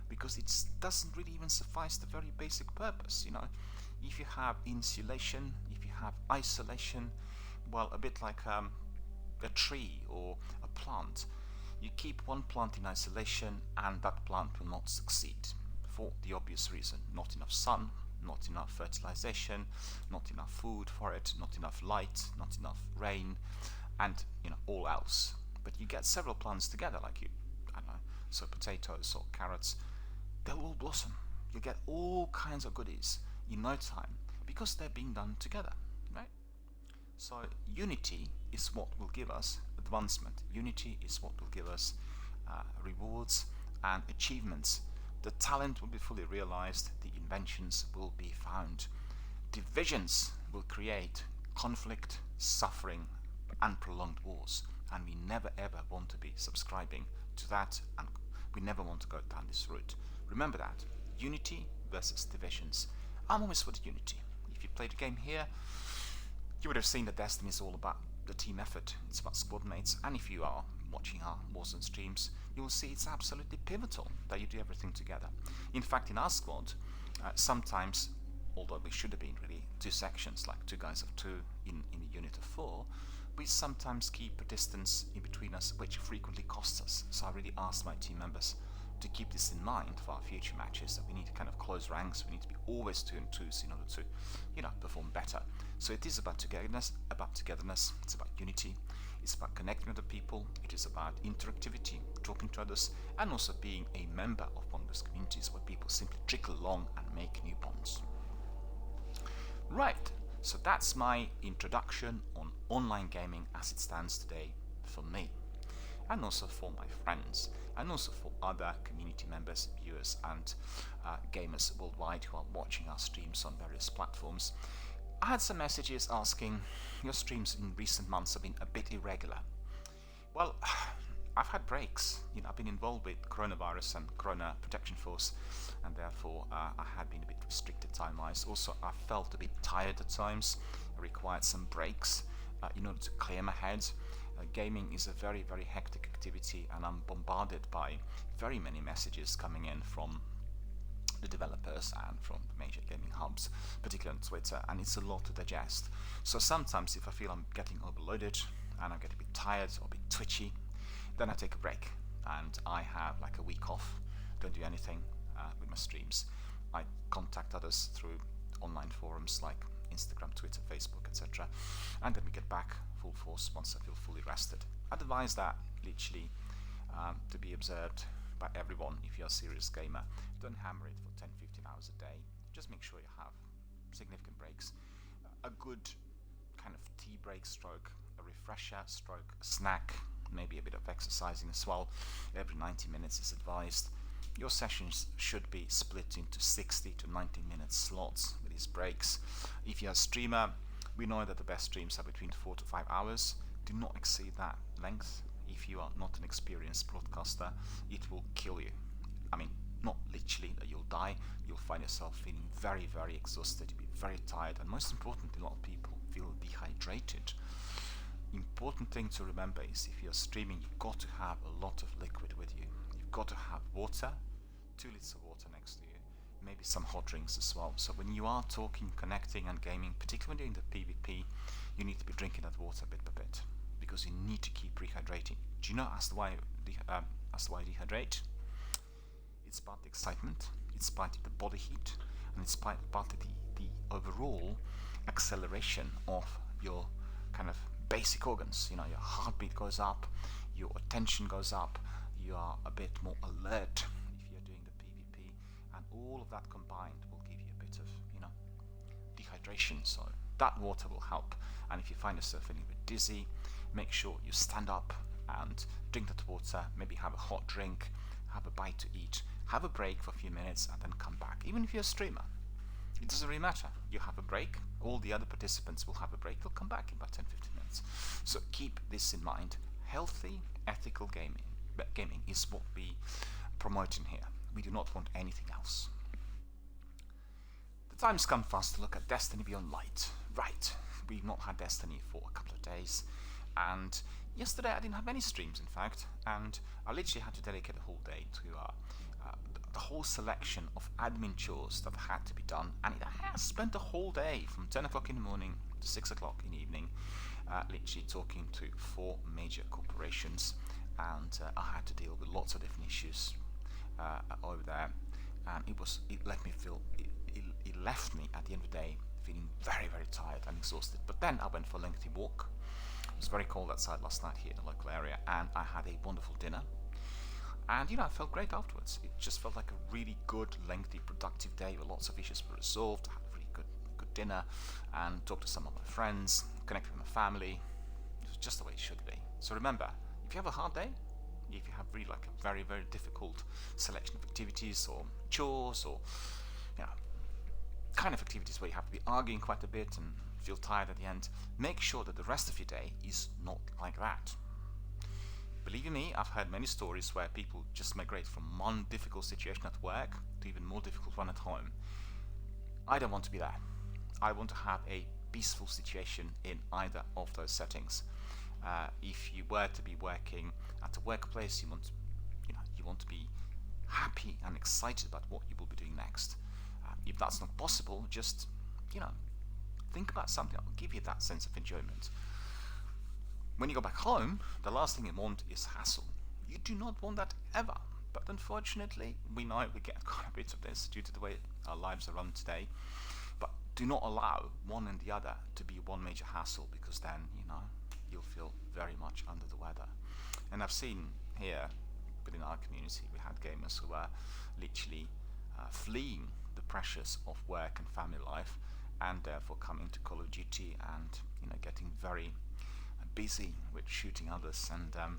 because it doesn't really even suffice the very basic purpose. If you have insulation, if you have isolation, well, a bit like a tree or a plant, you keep one plant in isolation and that plant will not succeed for the obvious reason: not enough sun, not enough fertilization, not enough food for it, not enough light, not enough rain, and all else. But you get several plants together, like I don't know, so potatoes or carrots, they'll all blossom. You get all kinds of goodies in no time because they're being done together, right? So unity is what will give us advancement. Unity is what will give us rewards and achievements. The talent will be fully realized, the inventions will be found. Divisions will create conflict, suffering, and prolonged wars, and we never ever want to be subscribing to that, and we never want to go down this route. Remember that. Unity versus divisions. I'm always for the unity. If you played the game here, you would have seen that Destiny is all about the team effort. It's about squad mates, and if you are watching our Warzone streams, you will see it's absolutely pivotal that you do everything together. In fact, in our squad, sometimes, although we should have been really two sections, like two guys of two in a unit of four, we sometimes keep a distance in between us, which frequently costs us. So I really asked my team members to keep this in mind for our future matches, that we need to kind of close ranks, we need to be always 2 and 2s in order to, perform better. So it is about togetherness, it's about unity, it's about connecting with the people, it is about interactivity, talking to others, and also being a member of one of those communities where people simply trickle along and make new bonds. Right, so that's my introduction on online gaming as it stands today for me, and also for my friends, and also for other community members, viewers, and gamers worldwide who are watching our streams on various platforms. I had some messages asking, your streams in recent months have been a bit irregular. Well, I've had breaks. I've been involved with coronavirus and Corona Protection Force, and therefore I had been a bit restricted time-wise. Also, I felt a bit tired at times. I required some breaks in order to clear my head. Gaming is a very, very hectic activity, and I'm bombarded by very many messages coming in from the developers and from the major gaming hubs, particularly on Twitter, and it's a lot to digest. So sometimes if I feel I'm getting overloaded and I get a bit tired or a bit twitchy, then I take a break and I have like a week off, don't do anything with my streams. I contact others through online forums like Instagram, Twitter, Facebook, etc. And then we get back full force once I feel fully rested. I'd advise that literally to be observed by everyone. If you're a serious gamer, don't hammer it for 10-15 hours a day. Just make sure you have significant breaks. A good kind of tea break stroke, a refresher stroke, a snack, maybe a bit of exercising as well. Every 90 minutes is advised. Your sessions should be split into 60 to 90 minute slots with these breaks. If you're a streamer, we know that the best streams are between 4 to 5 hours. Do not exceed that length. If you are not an experienced broadcaster, it will kill you. I mean, not literally that you'll die, you'll find yourself feeling very, very exhausted, you'll be very tired, and most importantly, a lot of people feel dehydrated. Important thing to remember is if you're streaming, you've got to have a lot of liquid with you. You've got to have water, 2 liters of water next to you, maybe some hot drinks as well. So when you are talking, connecting and gaming, particularly when you're in the PvP, you need to be drinking that water bit by bit, because because you need to keep rehydrating. Do you know as to why you dehydrate? It's part the excitement, it's part of the body heat, and it's part of the overall acceleration of your kind of basic organs. You know, your heartbeat goes up, your attention goes up, you are a bit more alert if you're doing the PvP, and all of that combined will give you a bit of, dehydration. So that water will help. And if you find yourself feeling a bit dizzy, make sure you stand up and drink that water, maybe have a hot drink, have a bite to eat, have a break for a few minutes, and then come back. Even if you're a streamer, it doesn't really matter. You have a break, all the other participants will have a break, they'll come back in about 10-15 minutes. So keep this in mind. Healthy, ethical gaming is what we promote in here. We do not want anything else. The time's come for us to look at Destiny Beyond Light. Right, we've not had Destiny for a couple of days, and yesterday I didn't have any streams, in fact, and I literally had to dedicate a whole day to the whole selection of admin chores that had to be done, and I have spent a whole day from 10 o'clock in the morning to 6 o'clock in the evening literally talking to 4 major corporations, and I had to deal with lots of different issues over there, and it left me at the end of the day feeling very, very tired and exhausted. But then I went for a lengthy walk. It was very cold outside last night here in the local area, and I had a wonderful dinner. And I felt great afterwards. It just felt like a really good, lengthy, productive day where lots of issues were resolved. I had a really good dinner and talked to some of my friends, connected with my family. It was just the way it should be. So remember, if you have a hard day, if you have really like a very, very difficult selection of activities or chores or kind of activities where you have to be arguing quite a bit and feel tired at the end, make sure that the rest of your day is not like that. Believe you me, I've heard many stories where people just migrate from one difficult situation at work to even more difficult one at home. I don't want to be there. I want to have a peaceful situation in either of those settings. If you were to be working at a workplace, you want to be happy and excited about what you will be doing next. If that's not possible, just think about something that will give you that sense of enjoyment. When you go back home, the last thing you want is hassle. You do not want that ever. But unfortunately, we know we get quite a bit of this due to the way our lives are run today. But do not allow one and the other to be one major hassle, because then you'll feel very much under the weather. And I've seen here within our community, we had gamers who were literally fleeing the pressures of work and family life, and therefore coming to Call of Duty and getting very busy with shooting others. And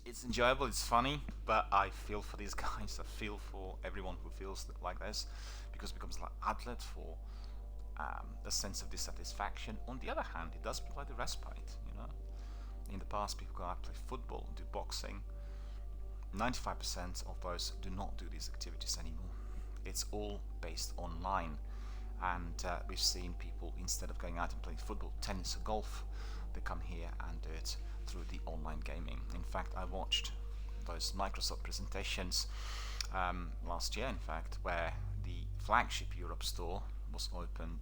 it's enjoyable, it's funny, but I feel for these guys. I feel for everyone who feels like this, because it becomes like outlet for a sense of dissatisfaction. On the other hand, it does provide a respite. In the past, people go out, play football, do boxing. 95% of those do not do these activities anymore. It's all based online, and we've seen people, instead of going out and playing football, tennis or golf, they come here and do it through the online gaming. In fact, I watched those Microsoft presentations last year, in fact, where the flagship Europe store was opened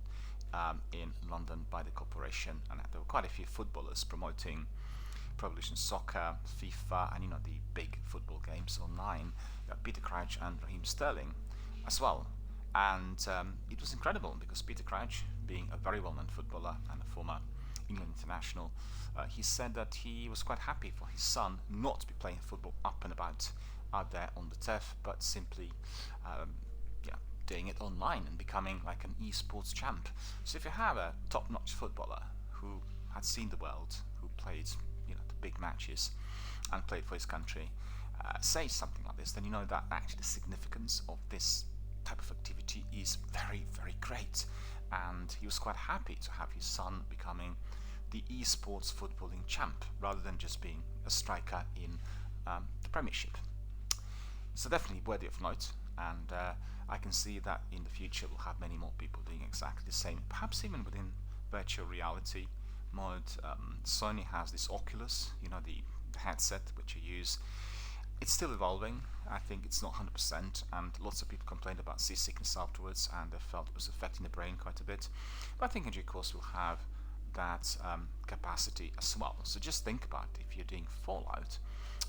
in London by the corporation, and there were quite a few footballers promoting Pro Evolution Soccer, FIFA, and the big football games online. Peter Crouch and Raheem Sterling as well. And it was incredible, because Peter Crouch, being a very well-known footballer and a former England international, he said that he was quite happy for his son not to be playing football up and about out there on the turf, but simply doing it online and becoming like an esports champ. So if you have a top-notch footballer who had seen the world, who played the big matches and played for his country, say something like this, then you know that actually the significance of this type of activity is very, very great. And he was quite happy to have his son becoming the esports footballing champ, rather than just being a striker in the Premiership. So definitely worthy of note, and I can see that in the future we'll have many more people doing exactly the same, perhaps even within virtual reality mode. Sony has this Oculus, the headset which you use. It's still evolving. I think it's not 100%, and lots of people complained about seasickness afterwards, and they felt it was affecting the brain quite a bit. But I think in due course we'll have that capacity as well. So just think about it. If you're doing Fallout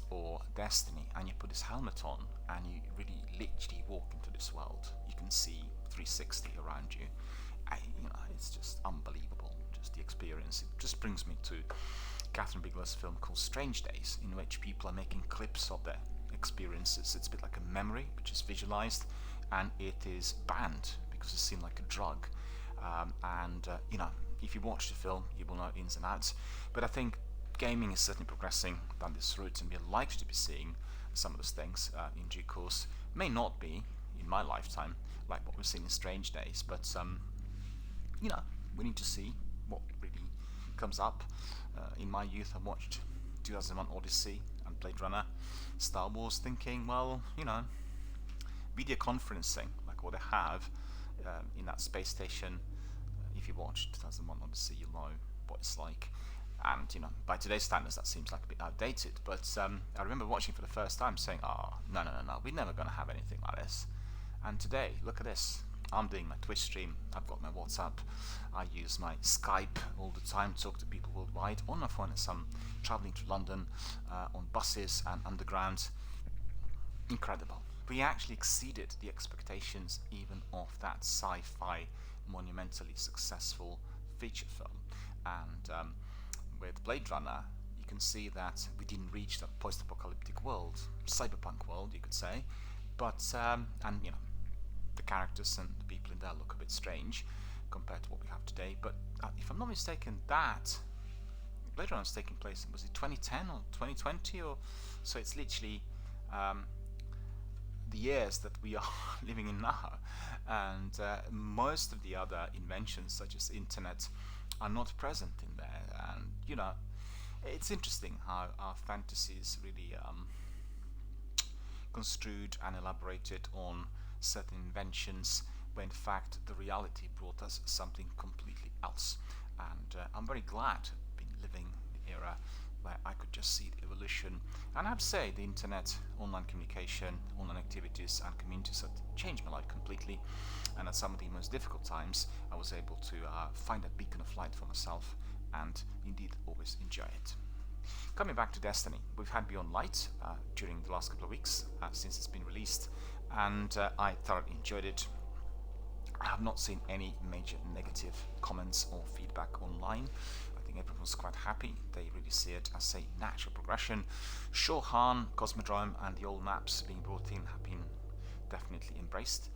or Destiny and you put this helmet on and you really literally walk into this world, you can see 360 around you. It's just unbelievable, just the experience. It just brings me to Catherine Bigelow's film called Strange Days, in which people are making clips of their experiences. It's a bit like a memory which is visualized, and it is banned because it's seen like a drug. If you watch the film, you will know ins and outs. But I think gaming is certainly progressing down this route, and we're likely to be seeing some of those things in due course. May not be in my lifetime like what we've seen in Strange Days, but we need to see what really comes up. In my youth, I watched 2001 Odyssey and Blade Runner, Star Wars, thinking, well, video conferencing, like what they have in that space station. If you watch 2001 Odyssey, you'll know what it's like. And by today's standards, that seems like a bit outdated. But I remember watching for the first time, saying, "Oh, no, we're never going to have anything like this." And today, look at this. I'm doing my Twitch stream. I've got my WhatsApp. I use my Skype all the time to talk to people worldwide on my phone as I'm traveling to London on buses and underground. Incredible. We actually exceeded the expectations even of that sci-fi monumentally successful feature film. And with Blade Runner, you can see that we didn't reach that post-apocalyptic world, cyberpunk world, you could say. But the characters and the people in there look a bit strange compared to what we have today. But if I'm not mistaken, that Blade Runner was taking place, was it 2010 or 2020? Or so it's literally the years that we are living in now. And most of the other inventions, such as internet, are not present in there. And it's interesting how our fantasies really construed and elaborated on certain inventions, when in fact the reality brought us something completely else. And I'm very glad to be living in the era where I could just see the evolution. And I have to say, the internet, online communication, online activities and communities have changed my life completely. And at some of the most difficult times, I was able to find a beacon of light for myself and indeed always enjoy it. Coming back to Destiny, we've had Beyond Light during the last couple of weeks since it's been released, and I thoroughly enjoyed it. I have not seen any major negative comments or feedback online. I think everyone was quite happy. They really see it as a natural progression. Shohan, Cosmodrome and the old maps being brought in have been definitely embraced,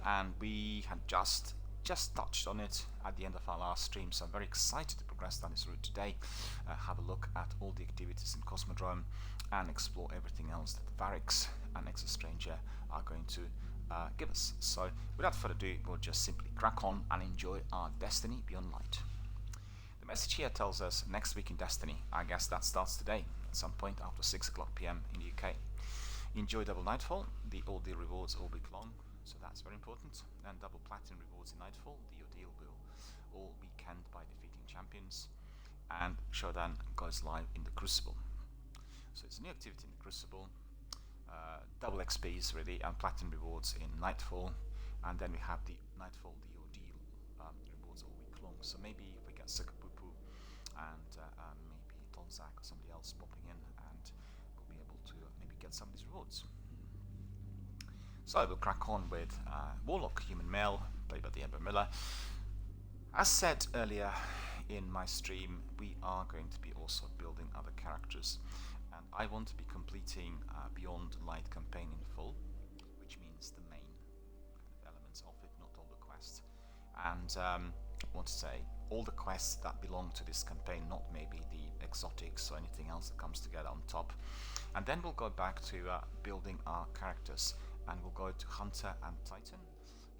and we had just touched on it at the end of our last stream, so I'm very excited to progress down this route today, have a look at all the activities in Cosmodrome and explore everything else that Varix and Nexus Stranger are going to give us. So without further ado, we'll just simply crack on and enjoy our Destiny Beyond Light. The message here tells us next week in Destiny. I guess that starts today at some point after 6 o'clock PM in the UK. Enjoy Double Nightfall, all the rewards all week long, so that's very important, and double platinum rewards in Nightfall. The ordeal will all weekend by defeating champions, and Showdown goes live in the Crucible. So it's a new activity in the Crucible, double XPs really, and platinum rewards in Nightfall, and then we have the Nightfall, the ordeal rewards all week long. So maybe if we get Sukapupu and maybe Tonzak or somebody else popping in, and we'll be able to maybe get some of these rewards. So we'll crack on with Warlock, Human Male, played by DRBMiller. As said earlier in my stream, we are going to be also building other characters, and I want to be completing Beyond Light campaign in full, which means the main kind of elements of it, not all the quests. And I want to say all the quests that belong to this campaign, not maybe the exotics or anything else that comes together on top. And then we'll go back to building our characters, and we'll go to Hunter and Titan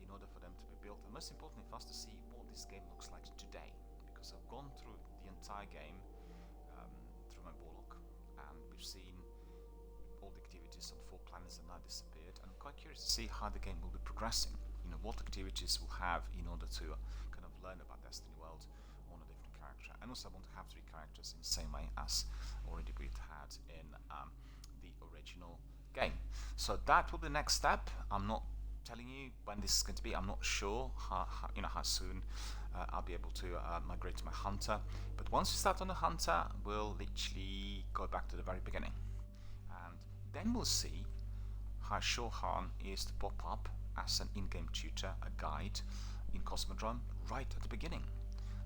in order for them to be built, and most importantly for us to see what this game looks like today, because I've gone through the entire game through my Warlock, and we've seen all the activities on 4 planets that now disappeared, and I'm quite curious to see how the game will be progressing, what activities we'll have in order to kind of learn about Destiny World on a different character. And also I want to have 3 characters in the same way as already we've had in the original game. So that will be the next step. I'm not telling you when this is going to be. I'm not sure how soon I'll be able to migrate to my hunter. But once we start on the hunter, we'll literally go back to the very beginning, and then we'll see how Shohan is to pop up as an in-game tutor, a guide in Cosmodrome right at the beginning.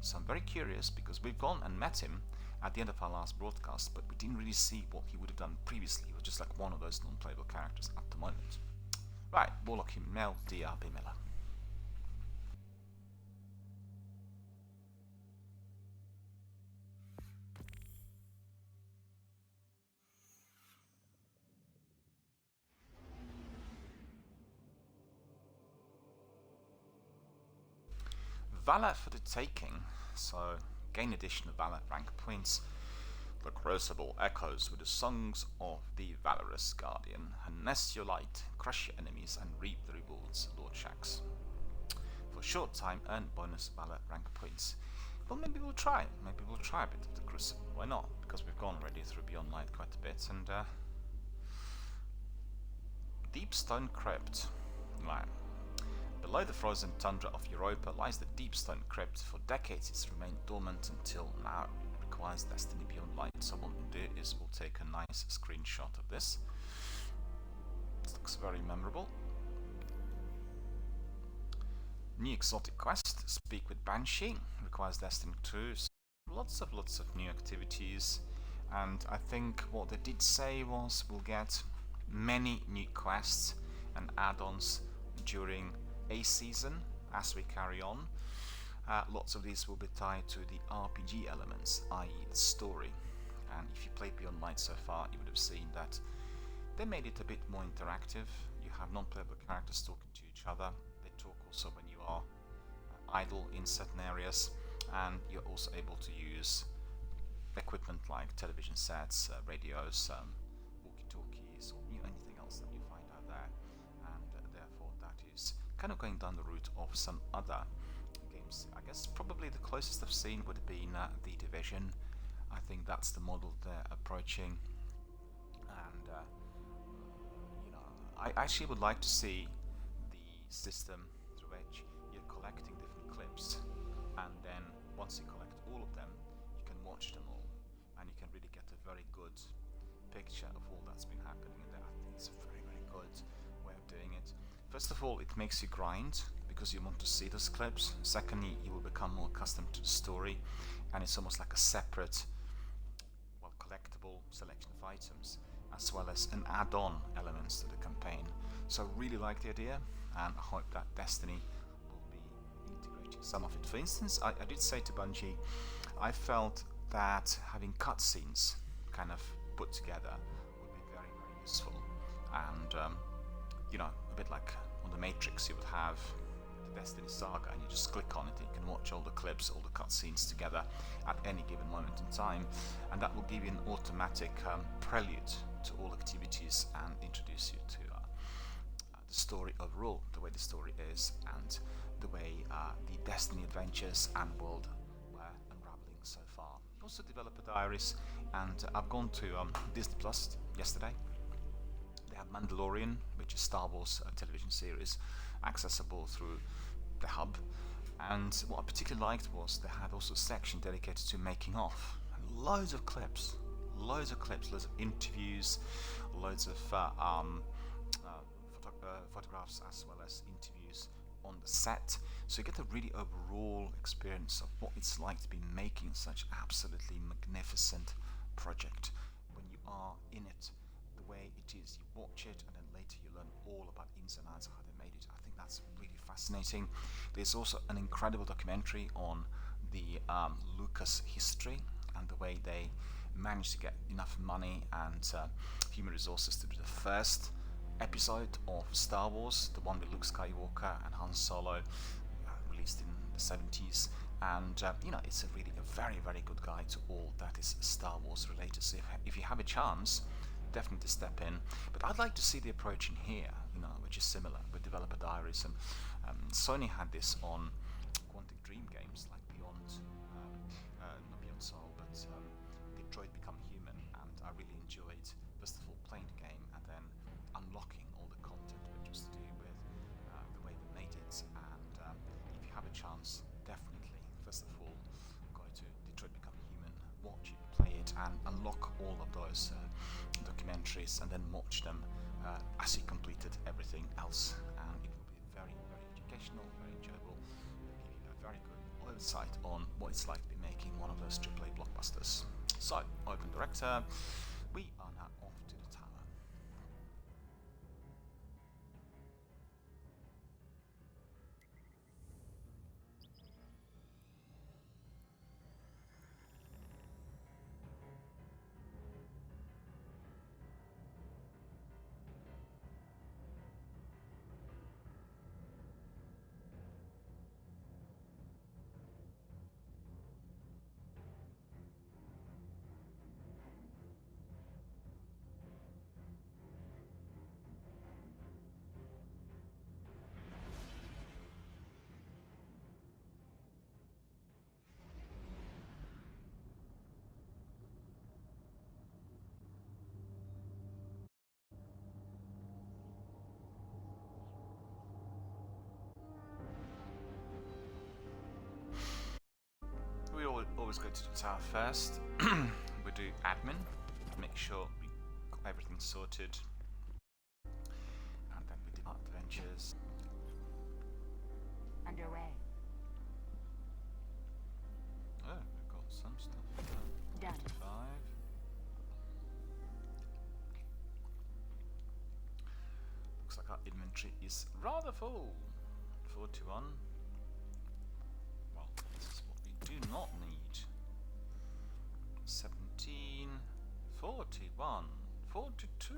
So I'm very curious, because we've gone and met him at the end of our last broadcast, but we didn't really see what he would have done previously. He was just like one of those non-playable characters at the moment. Right, Warlock Mel, DRBMiller. Valor for the taking, so gain additional Valor rank points. The Crucible echoes with the songs of the valorous Guardian. Harness your light, crush your enemies, and reap the rewards, Lord Shax. For a short time, earn bonus Valor rank points. Well, maybe we'll try. Maybe we'll try a bit of the Crucible. Why not? Because we've gone already through Beyond Light quite a bit. And Deep Stone Crypt. Right. Below the frozen tundra of Europa lies the Deep Stone Crypt. For decades it's remained dormant until now. It requires Destiny Beyond Light. So what we'll do is we'll take a nice screenshot of this. This looks very memorable. New exotic quest, Speak with Banshee, requires Destiny 2. So lots of new activities, and I think what they did say was we'll get many new quests and add-ons during a season as we carry on. Lots of these will be tied to the RPG elements, i.e. the story. And if you played Beyond Light so far, you would have seen that they made it a bit more interactive. You have non-playable characters talking to each other. They talk also when you are idle in certain areas, and you're also able to use equipment like television sets, radios, walkie-talkies, or anything else that you find out there. And therefore that is kind of going down the route of some other games. I guess probably the closest I've seen would have been The Division. I think that's the model they're approaching, and I actually would like to see the system through which you're collecting different clips, and then once you collect all of them, you can watch them all, and you can really get a very good picture of all that's been happening in there. I think it's a very good way of doing it. First of all, it makes you grind because you want to see those clips. Secondly, you will become more accustomed to the story, and it's almost like a separate, well, collectible selection of items, as well as an add-on elements to the campaign. So I really like the idea, and I hope that Destiny will be integrating some of it. For instance, I did say to Bungie, I felt that having cutscenes kind of put together would be very useful. And a bit like on the Matrix, you would have the Destiny saga, and you just click on it, and you can watch all the clips, all the cutscenes together at any given moment in time, and that will give you an automatic prelude to all activities and introduce you to the story overall, the way the story is, and the way the Destiny adventures and world were unraveling so far. Also developer diaries, and I've gone to Disney Plus yesterday. They have Mandalorian, which is Star Wars television series, accessible through the hub. And what I particularly liked was they had also a section dedicated to making of. And loads of clips, loads of interviews, loads of photographs, as well as interviews on the set. So you get a really overall experience of what it's like to be making such absolutely magnificent project. When you are in it, the way it is, you watch it, and then later you learn all about ins and outs of how they made it. I think that's really fascinating. There's also an incredible documentary on the Lucas history and the way they managed to get enough money and human resources to do the first episode of Star Wars, the one with Luke Skywalker and Han Solo, released in the 70s. And it's a very good guide to all that is Star Wars related. So if you have a chance, definitely step in. But I'd like to see the approach in here, which is similar with developer diaries. And Sony had this on Quantic Dream games like not Beyond Soul, but Detroit Become Human. And I really enjoyed, first of all, playing the game and then unlocking all the content which was to do with chance, definitely, first of all, go to Detroit Become Human, watch it, play it, and unlock all of those documentaries, and then watch them as he completed everything else. And it will be very, very educational, very enjoyable. It will give you a very good oversight on what it's like to be making one of those AAA blockbusters. So, Open Director, we are now off to the tower. We always go to the tower first. We do admin, make sure we got everything sorted, and then we do art adventures. Underway. Oh, we've got some stuff. Done. 55. Looks like our inventory is rather full. 41. Well, this is what we do not need. 17, 41, 42.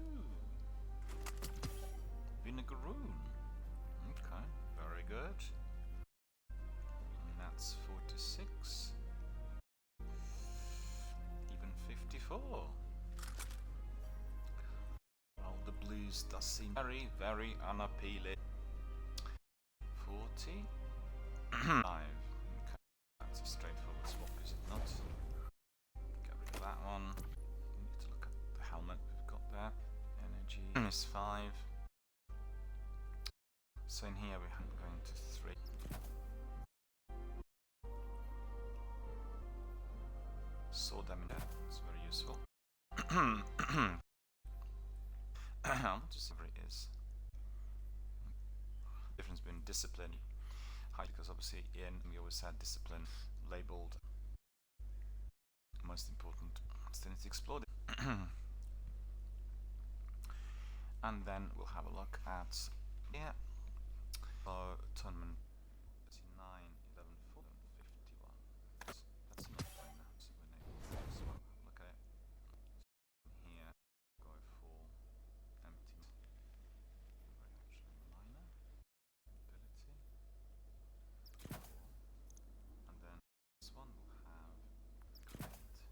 Vinegaroon. Okay, very good. And that's 46. Even 54. Well, the blues does seem very, very unappealing. 40. 5. Okay, that's a straightforward swap, is it not? Get rid of that one. We need to look at the helmet we've got there. Energy is 5. So in here we're going to 3. Sword damage, it's very useful. I'll just see where it is. Difference between discipline, because obviously in we always had discipline labelled most important, still need to explore it. And then we'll have a look at here. So tournament 39, 11, 4, 51. That's enough right now. So we need to look at it. Here, go for empty. Very actually minor. Ability. And then this one will have connect,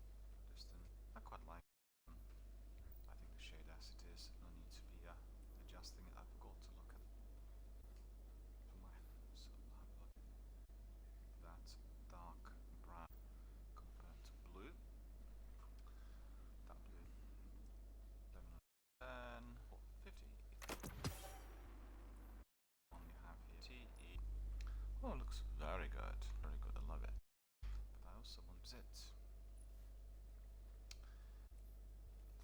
distant. I quite like them. I think the shade as it is, no need to be adjusting it. I forgot to look at for my, so I'll have a look. That's dark brown compared to blue. That blue 11, 50. One you have here, TE. Oh, it looks very good, very good. I love it. But I also want it.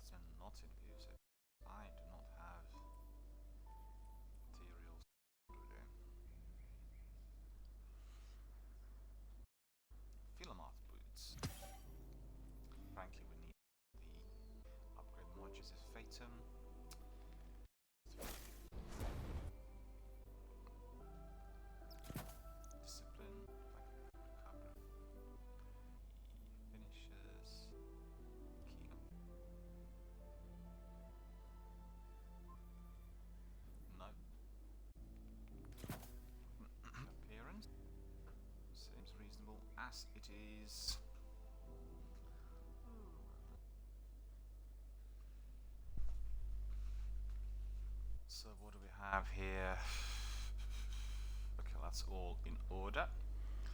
So not in music. I do not have materials to do. Philomath boots. Frankly, we need the upgrade modules of Fatum. Discipline, recovery, finishes, key. No. Appearance seems reasonable as it is. So what do we have here? Okay, that's all in order.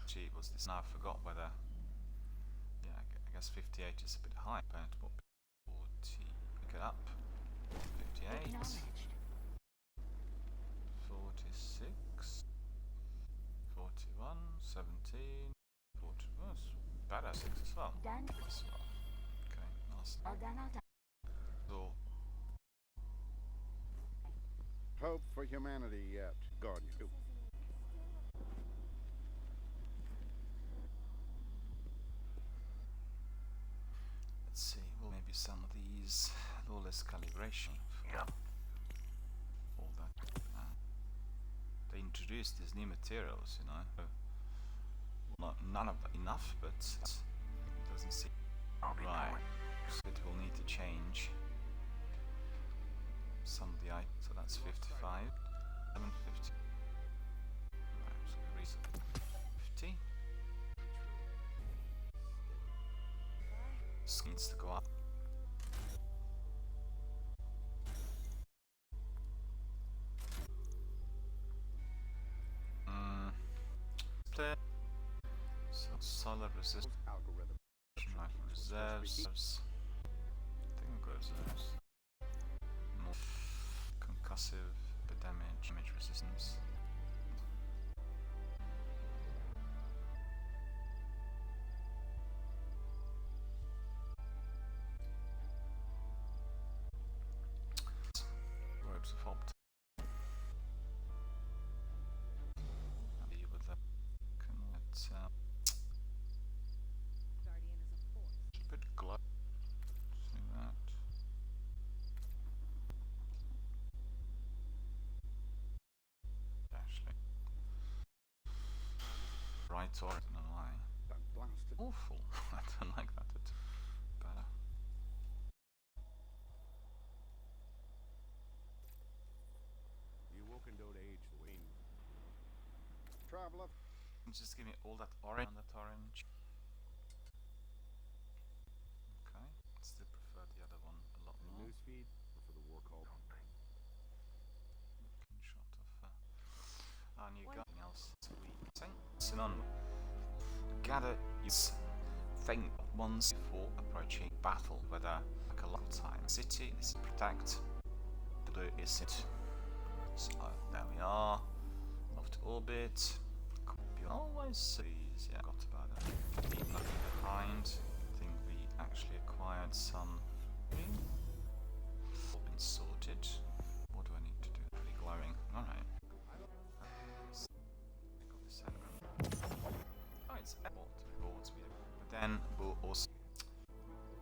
Gee, what's this? Now I forgot whether. Yeah, I guess 58 is a bit high compared to what 40. Look it up. 58. Acknowledged. 46. 41, 17, 40. Oh, it's better 6 as well. As well. Okay, nice. So, Hope for humanity yet, Guardian. let's see. Well, maybe some of these lawless calibration. For all that. They introduced these new materials, you know. Not none of that enough, but it doesn't seem right. So it will need to change some of the items. So that's 55, 750. Right, so we reset 50. This needs to go up. Split. So solid resistance. Algorithm. Rifle reserves. I think we've got reserves. More concussive, but damage resistance. Robes of Opt. Happy with that. Can let keep it glow. See that. Actually. Right or no lie. Blasted. Awful. I don't like that at all. Better. You woken don't age the way. Traveler. Just give me all that orange and that orange. Okay. Still prefer the other one a lot more. Newsfeed for the war call. Looking shot of our new gun. Else we think. Sinon. Gather use think once before approaching battle, whether like a lot of time. City is protect. Blue is it. So there we are. Off to orbit. Always sees, yeah, got about it. Leave nothing behind. I think we actually acquired some. All been sorted. What do I need to do? Pretty glowing. Alright. Got this celebrant. Oh, it's airport rewards we have. But then we'll also.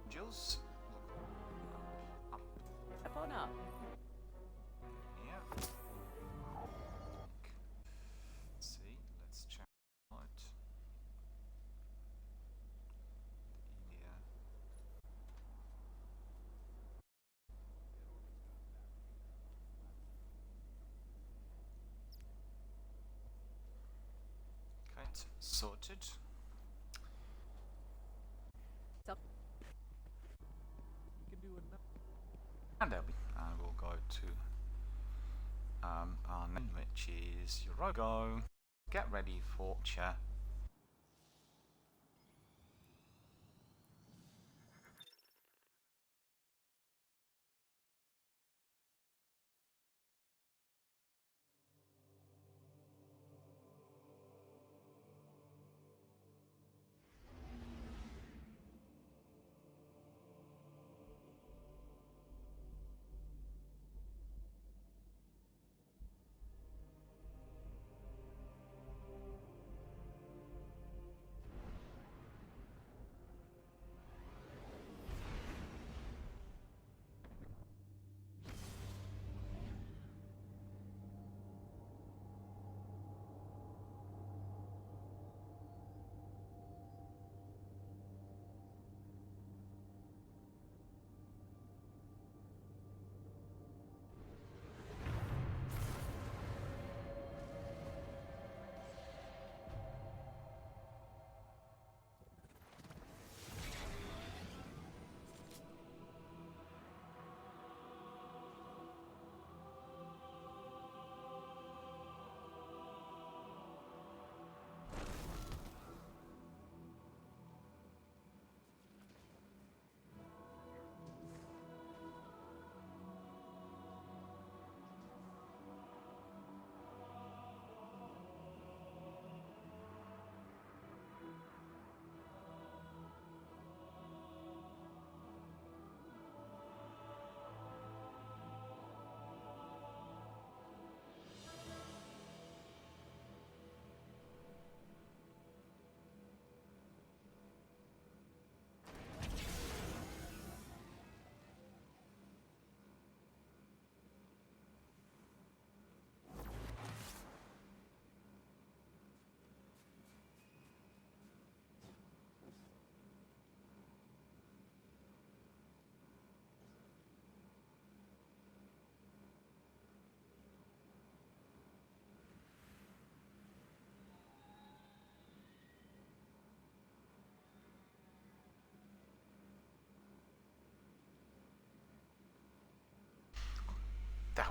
Jules, look up. Up on up. Yeah. Let's see, let's check out the okay, it's sorted. We can do enough. And there we and we'll go to our name, which is your go. Get ready for chair.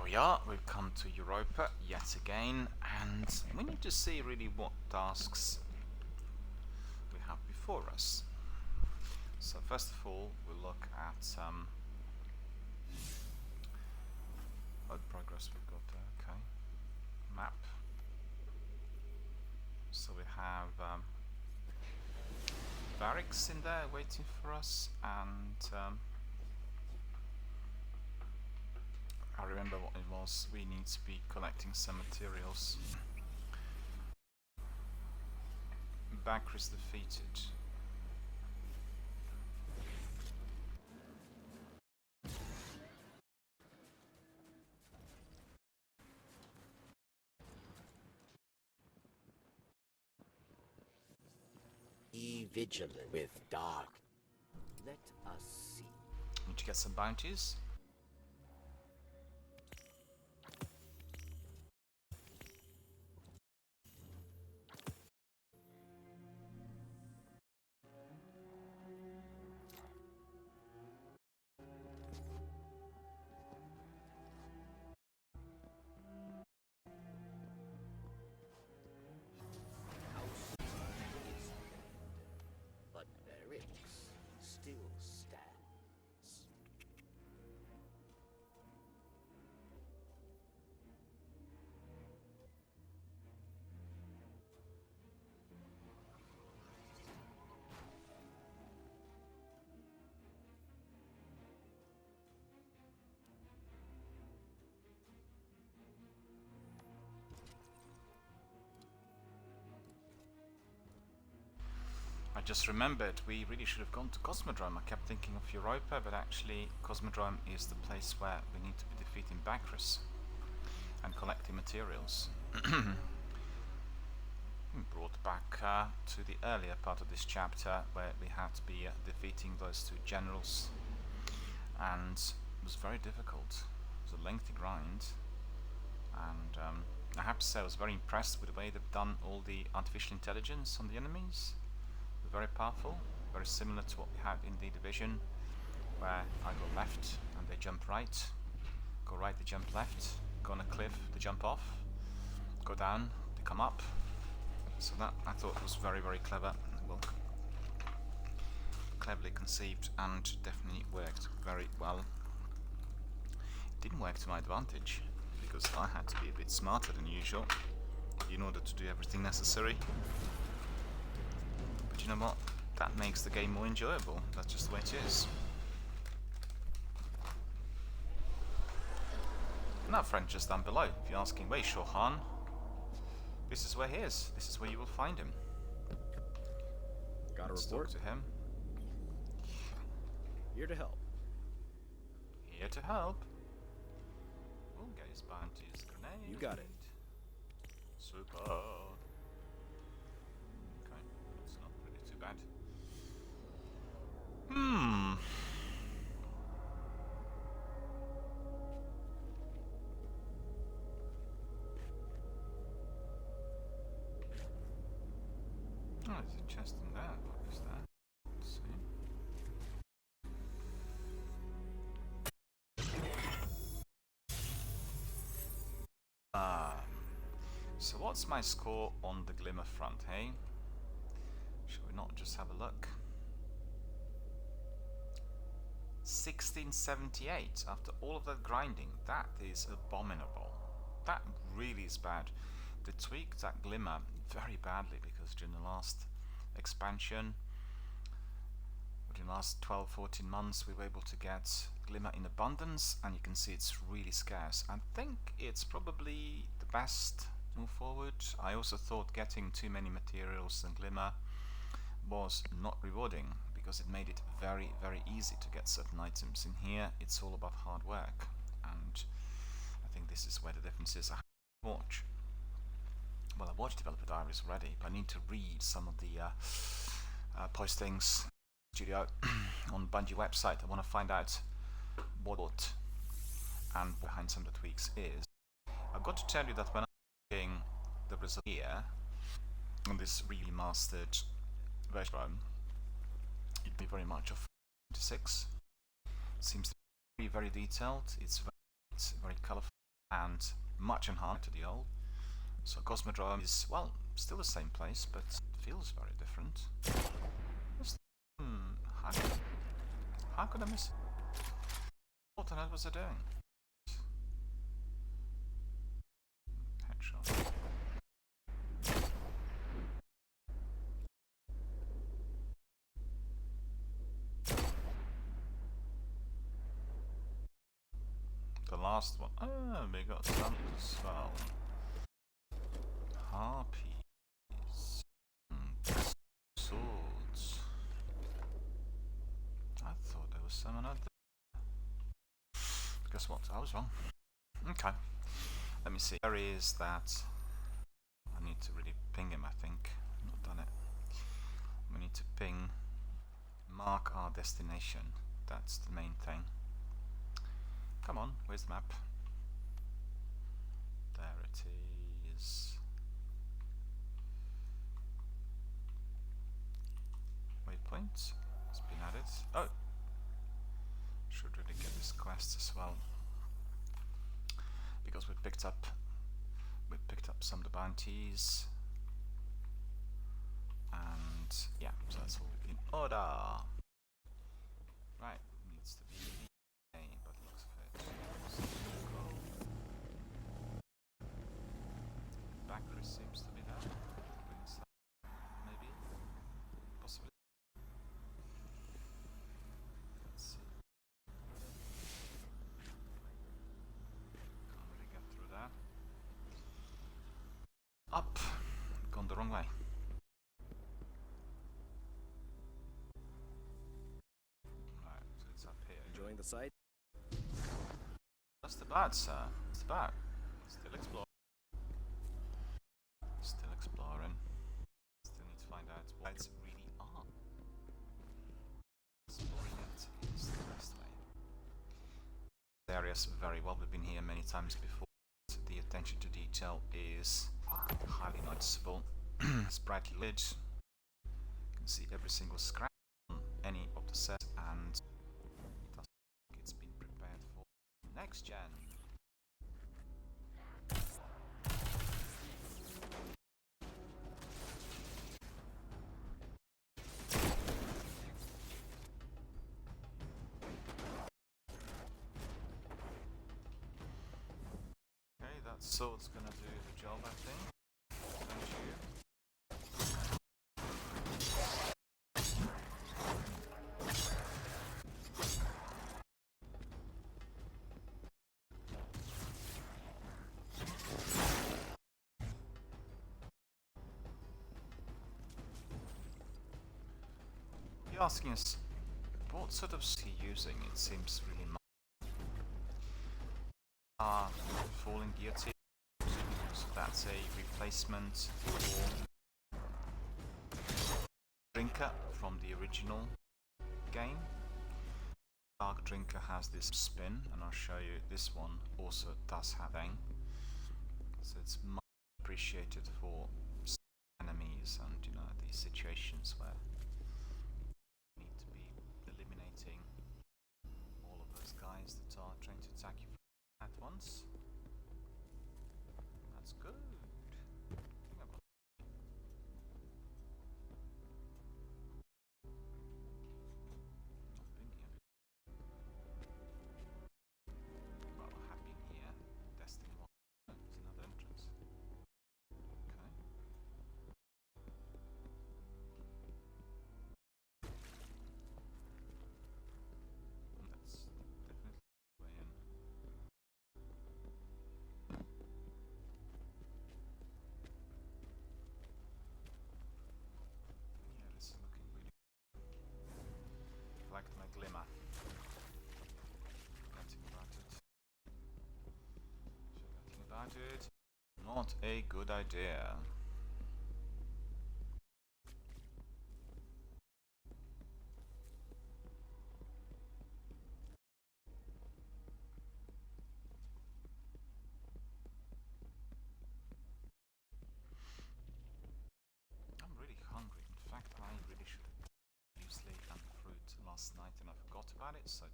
we are, we've come to Europa yet again, and we need to see really what tasks we have before us. So first of all, we'll look at what progress we've got there. Okay, map. So we have barracks in there waiting for us, and I remember what it was. We need to be collecting some materials. Backers defeated. Be vigilant with dark. Let us see. Need to get some bounties. But barracks still stands. I just remembered we really should have gone to Cosmodrome. I kept thinking of Europa, but actually Cosmodrome is the place where we need to be defeating Bacchus and collecting materials. Brought back to the earlier part of this chapter where we had to be defeating those two generals, and it was very difficult. It was a lengthy grind, and I have to say I was very impressed with the way they've done all the artificial intelligence on the enemies. They're very powerful, very similar to what we had in the division, where I go left and they jump right, go right, they jump left, go on a cliff, they jump off, go down, they come up. So that I thought was very, very clever, well, cleverly conceived, and definitely worked very well. It didn't work to my advantage, because I had to be a bit smarter than usual in order to do everything necessary. But you know what? That makes the game more enjoyable. That's just the way it is. And our friend just down below, if you're asking, where's Shohan? This is where he is. This is where you will find him. Got a Let's report? talk to him. Here to help. Here to help. We'll get his bounties. Grenade. You got it. Super. Okay, it's not really too bad. Oh, there's a chest in there. What is that? Let's see. So what's my score on the Glimmer front, hey? Shall we not just have a look? 1678 after all of that grinding. That is abominable. That really is bad. They tweaked that Glimmer very badly because during the last expansion, within the last 12-14 months, we were able to get Glimmer in abundance, and you can see it's really scarce. I think it's probably the best move forward. I also thought getting too many materials and Glimmer was not rewarding because it made it very, very easy to get certain items. In here, it's all about hard work, and I think this is where the difference is. I watch. Well, I watched developer diaries already, but I need to read some of the postings studio on Bungie website. I want to find out what and behind some of the tweaks is. I've got to tell you that when I'm looking the result here on this really mastered version, it'd be very much of 26. Seems to be very detailed. It's very colorful. and much enhanced to the old. So Cosmodrome is, well, still the same place, but feels very different. How, how could I miss it? What on earth was I doing? Headshot. The last one. Oh, we got some as well. Harpies. Swords. I thought there was someone out there. Guess what? I was wrong. Okay. Let me see. There is that. I need to really ping him, I think. I've not done it. We need to ping. Mark our destination. That's the main thing. Come on, where's the map? There it is. Waypoint. It's been added. Oh! Should really get this quest as well. Because we picked up some of the bounties. And yeah, so that's all in order. Right, needs to be A, but looks of it. Backry seems to be there. Maybe. Possibly. Let's see. Can't really get through that. Up! Gone the wrong way. Right, so it's up here. Enjoying the sight? What's the bad, sir? What's the bad? Still exploring. Still exploring. Still need to find out what it's really are. Exploring it is the best way. The area's very well. We've been here many times before. The attention to detail is highly noticeable. It's brightly lit. You can see every single scratch on any of the set, and it does look like it's been prepared for next gen. Okay, that sword's gonna do the job, I think. Don't you? You're asking us what sort of is he using? It seems really falling guillotine. So that's a replacement for Drinker from the original game. Dark Drinker has this spin, and I'll show you this one also does have a. So it's much appreciated for enemies and these situations where you need to be eliminating all of those guys that are trying to attack you at once. That's good. I think I've got not been here before. Well, I have been here. Destiny 1. There's another entrance. Okay. That's definitely the way in. Yeah, this is looking really like my glimmer. Forgetting about it. Forgetting about it. Not a good idea. I'm really hungry. In fact, I really should have muesli and fruit last night and I forgot about it, so I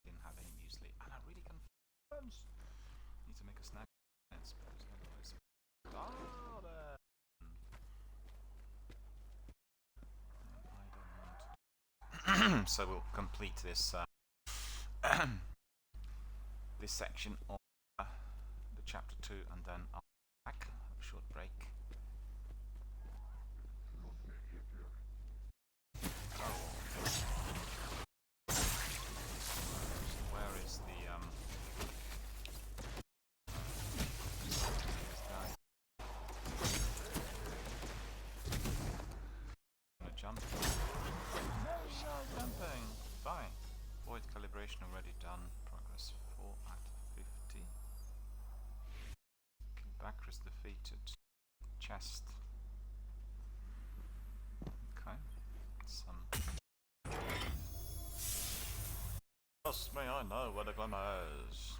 didn't have any muesli. And I really can. Need to make a snack. So we'll complete this this section of the chapter 2, and then I'll be back. Have a short break. Where is the this guy? Gonna jump. No jumping. Fine. Void calibration already done. Progress 4 out of 50. Okay, backers defeated. Chest. Okay. Some. Trust me, I know where the glimmer is.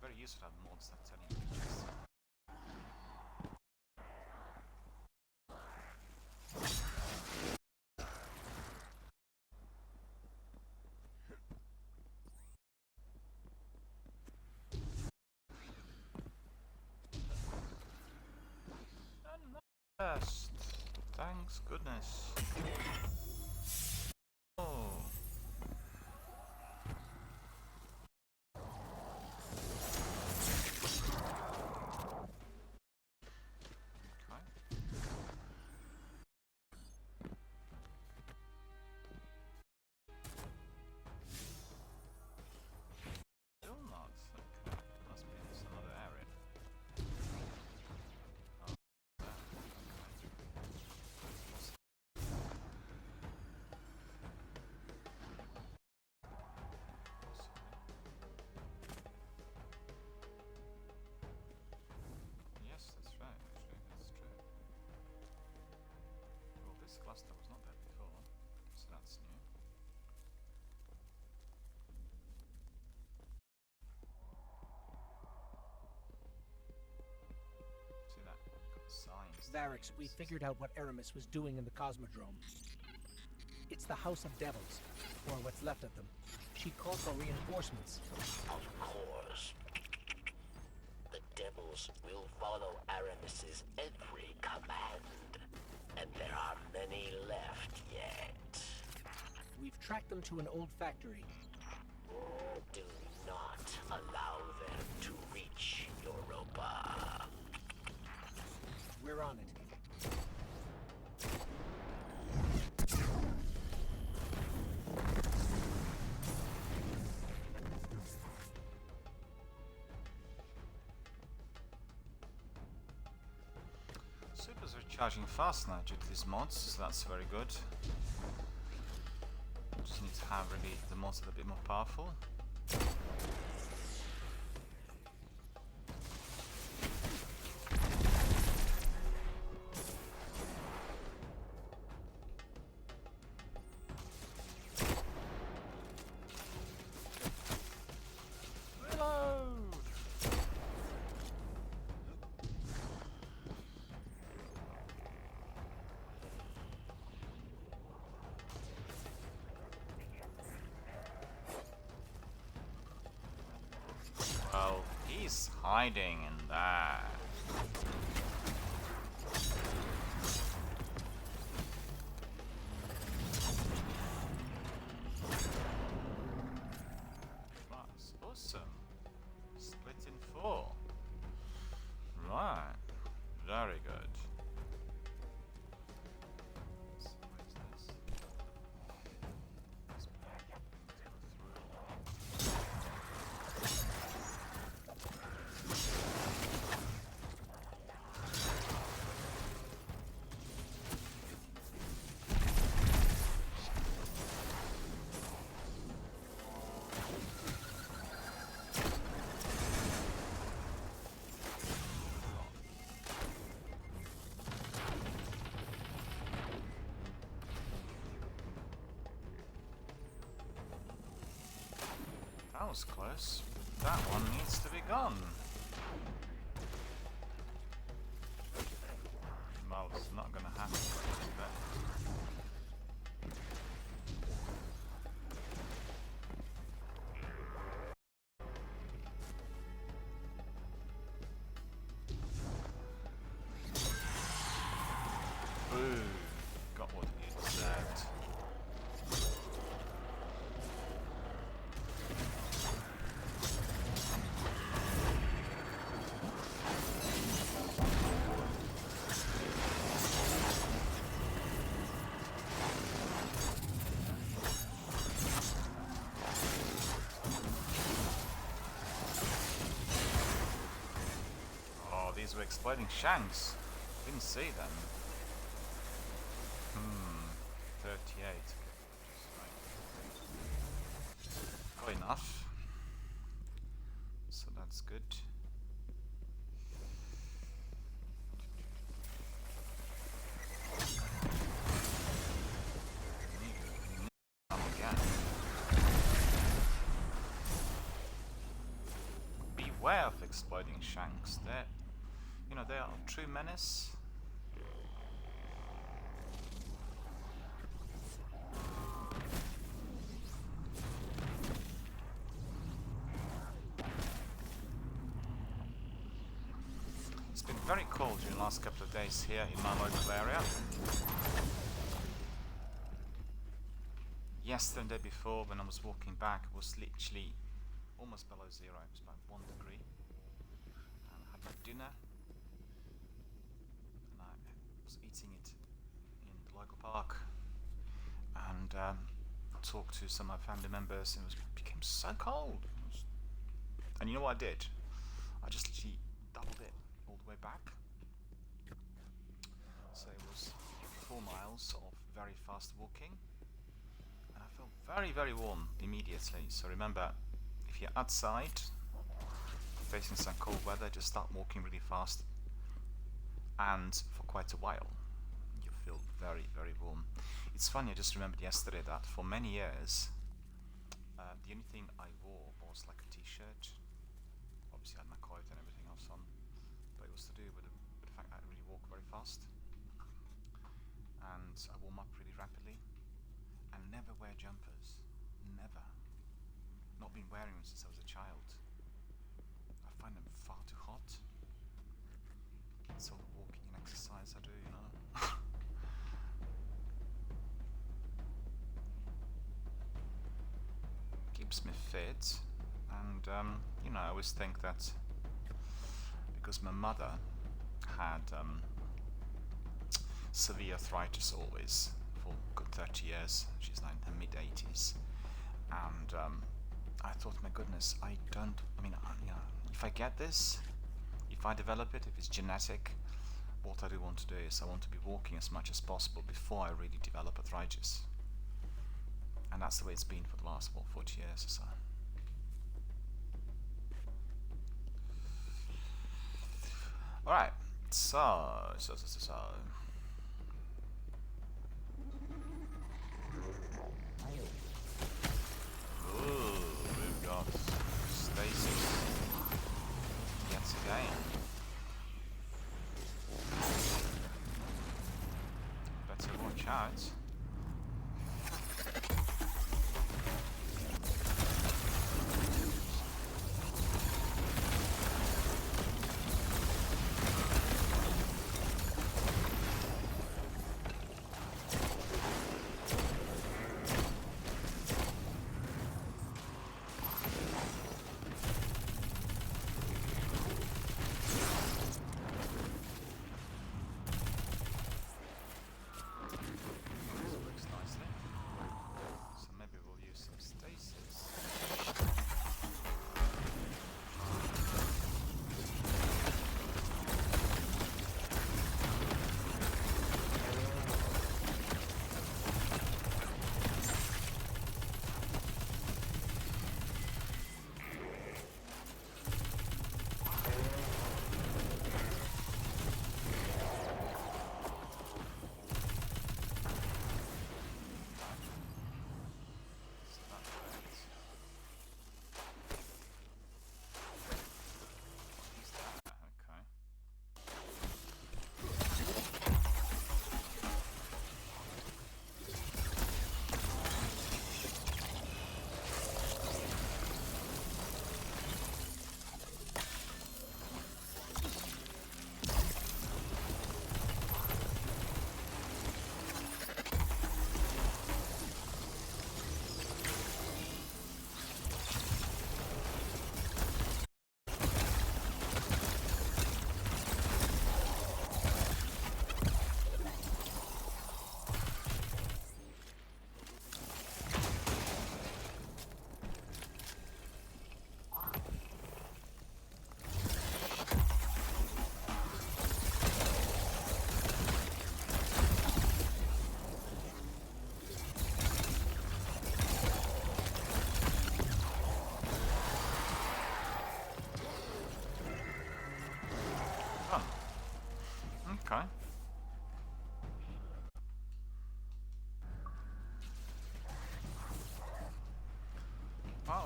Very useful to have mods that tell you the chests. Best. Thanks goodness. Oh. Okay. Still not. Okay. Must be in some other area. Oh. Yes, that's right, actually, that's true. Well, this cluster was not there before, so that's new. See that? Got signs. Varix, we figured out what Aramis was doing in the Cosmodrome. It's the House of Devils, or what's left of them. She called for reinforcements. Of course. The devils will follow Aramis's every command. And there are many left yet. We've tracked them to an old factory. Do not allow them to reach Europa. We're on it. Supers are charging fast now due to these mods, so that's very good. Just need to have really the mods a little bit more powerful. Reload! Well, he's hiding in there. That's awesome. Split in 4. Right. Very good. So what is this? Let's bring it through. That was close. That one needs to be gone. Well, it's not going to happen, but boo! Got what it said. were exploding shanks. Didn't see them. 38. Okay. Got enough. So that's good. Beware of exploding shanks. They're, you know, they are a true menace. It's been very cold during the last couple of days here in my local area. Yesterday and the day before, when I was walking back, it was literally almost below zero. It was about 1 degree. And I had my dinner, and I was eating it in the local park, and talked to some of my family members, and it became so cold. And you know what I did? I just literally doubled it all the way back. So it was 4 miles of very fast walking. And I felt very, very warm immediately. So remember, if you're outside, facing some cold weather, just start walking really fast. And for quite a while, you feel very, very warm. It's funny, I just remembered yesterday that for many years, the only thing I wore was like a t-shirt. Obviously I had my coat and everything else on. But it was to do with the fact that I really walk very fast. And I warm up really rapidly. And never wear jumpers. Never. Not been wearing them since I was a child. I find them far too hot. It's all the walking and exercise I do, you know. Keeps me fit. And, you know, I always think that because my mother had severe arthritis always, for a good 30 years. She's now in her mid-80s, and I thought, my goodness, you know, if I get this, if I develop it, if it's genetic, what I do want to do is I want to be walking as much as possible before I really develop arthritis. And that's the way it's been for the last, 40 years or so. Alright, so. Ooh, we've got stasis yet again. Better watch out.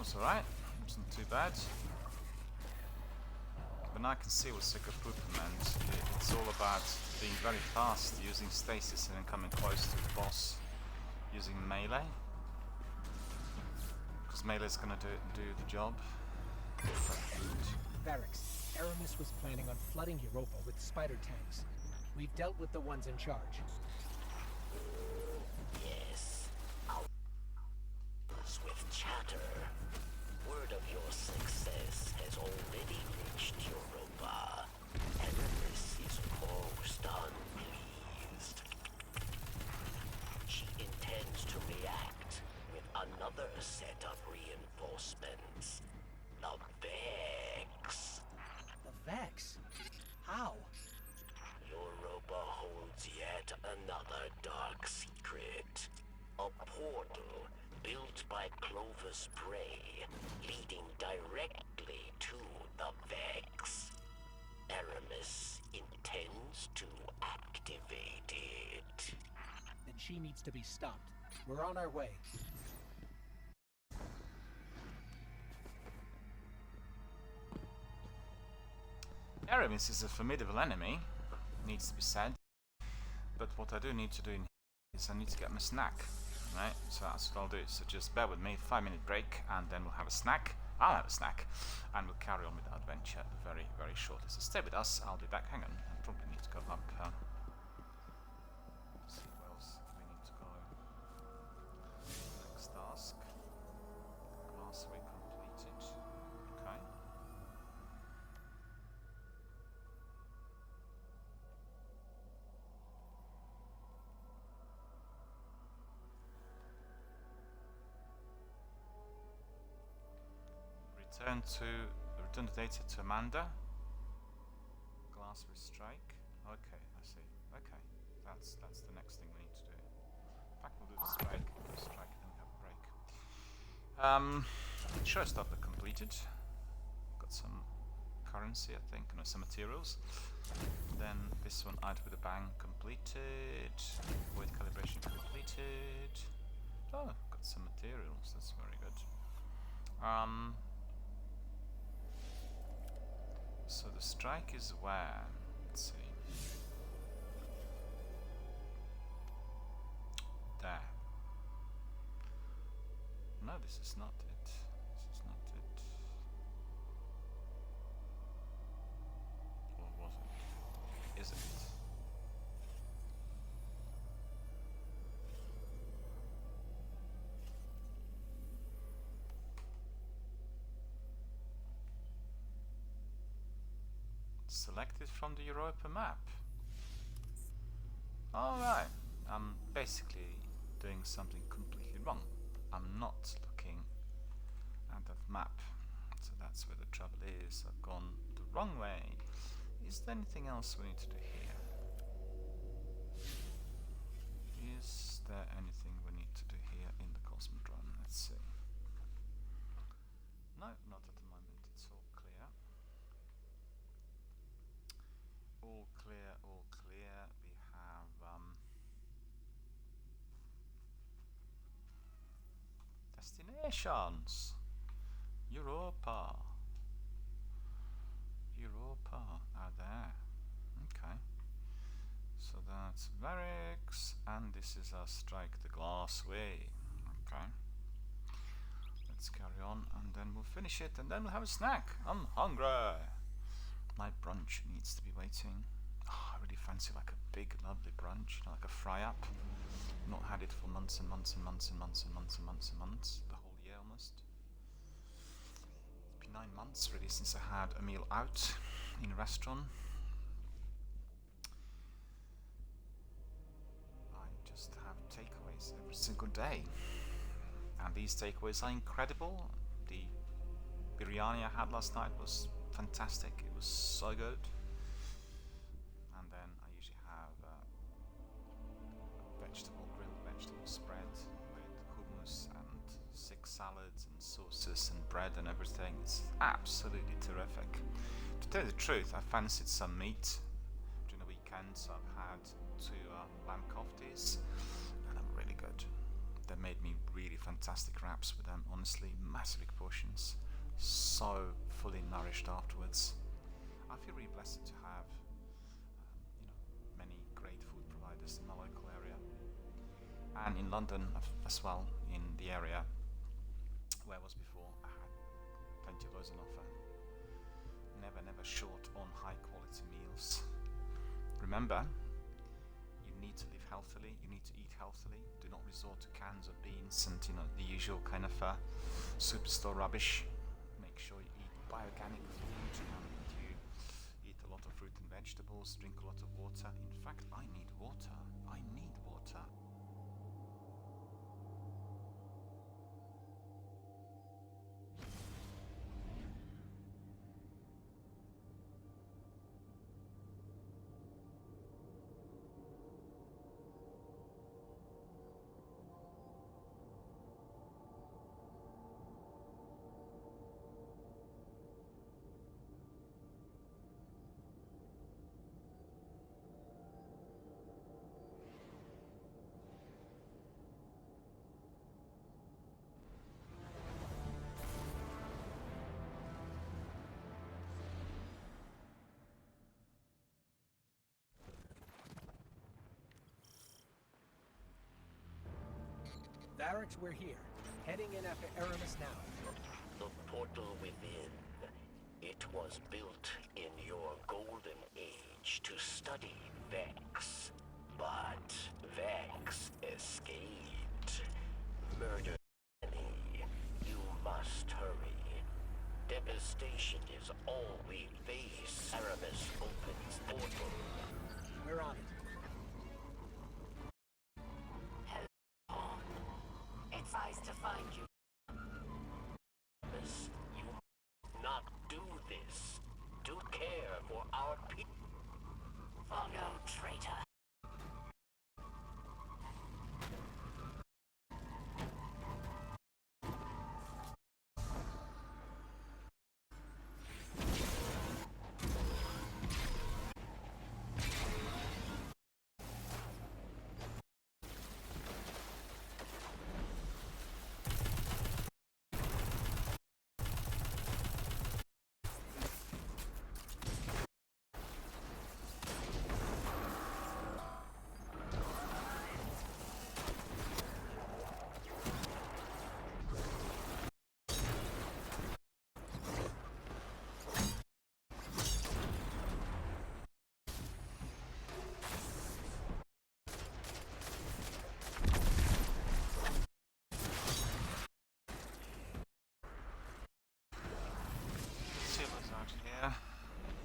That was alright. Wasn't too bad. But now I can see what Sikapupa meant. It's all about being very fast, using stasis and then coming close to the boss using melee. Because melee is gonna do the job. Varix, Aramis was planning on flooding Europa with spider tanks. We've dealt with the ones in charge. Yes. Outwards with chatter. Word of your success has already reached Europa. Aramis is most unpleased. She intends to react with another set of reinforcements. The Vex. The Vex? How? Europa holds yet another dark secret. A portal built by Clovis Bray, leading directly to the Vex. Aramis intends to activate it. Then she needs to be stopped. We're on our way. Aramis is a formidable enemy, needs to be said. But what I do need to do is I need to get my snack. Right, so that's what I'll do. So just bear with me, 5-minute break, and then we'll have a snack. I'll have a snack, and we'll carry on with the adventure very, very shortly. So stay with us, I'll be back. Hang on, I probably need to go up. See where else we need to go. Next task. Glassway completed. Okay. Return the data to Amanda. Glassway strike. Okay, I see. Okay, that's the next thing we need to do. In fact, we'll do the strike. The strike, then we have a break. Sure, stuff that completed. Got some currency, I think, and some materials. Then this one, out with a bang, completed. Void calibration completed. Oh, got some materials. That's very good. So the strike is where? Let's see. There. No, this is not it. This is not it. Or was it? Is it? Selected from the Europa map. Alright, I'm basically doing something completely wrong. I'm not looking at that map. So that's where the trouble is. I've gone the wrong way. Is there anything else we need to do here? Is there anything we need to do here in the Cosmodrome? Let's see. No, not at the moment. It's all clear. All clear, all clear. We have destinations. Europa. Europa are there. Okay. So that's Varix, and this is our strike the Glassway. Okay. Let's carry on, and then we'll finish it, and then we'll have a snack. I'm hungry. My brunch needs to be waiting. Oh, I really fancy like a big, lovely brunch, you know, like a fry-up. Not had it for months and months and months and months and months and months and months. The whole year almost. It's been 9 months really since I had a meal out in a restaurant. I just have takeaways every single day. And these takeaways are incredible. The biryani I had last night was fantastic. It was so good. And then I usually have a grilled vegetable spread with hummus and 6 salads and sauces and bread and everything. It's absolutely terrific. To tell you the truth, I fancied some meat during the weekend, so I've had 2 lamb koftes, and they're really good. The made me really fantastic wraps with them. Honestly, massive portions, so fully nourished afterwards. I feel really blessed to have, many great food providers in my local area, and in London as well. In the area where I was before, I had plenty of those on offer. Never short on high quality meals. Remember, you need to live healthily, you need to eat healthily. Do not resort to cans of beans and the usual kind of superstore rubbish. Make sure you eat bioorganic food and you eat a lot of fruit and vegetables, drink a lot of water. In fact, I need water. I need water. Varix, we're here. Heading in after Aramis now. The portal within. It was built in your golden age to study Vex. But Vex escaped. Murder me. You must hurry. Devastation is all we face. Aramis opens portal. We're on it. It's nice to find you. You must not do this. Do care for our people. Follow, traitor.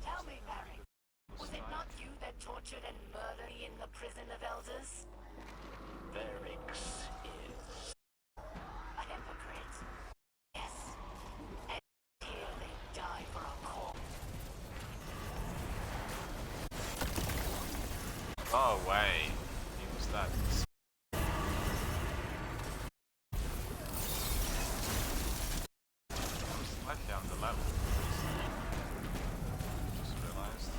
Tell me, Barry, was it not you that tortured and murdered me in the prison of elders? Varix is a hypocrite. Yes, and here they die for a cause. Oh, way. He was that. Slightly on the level. Just realized.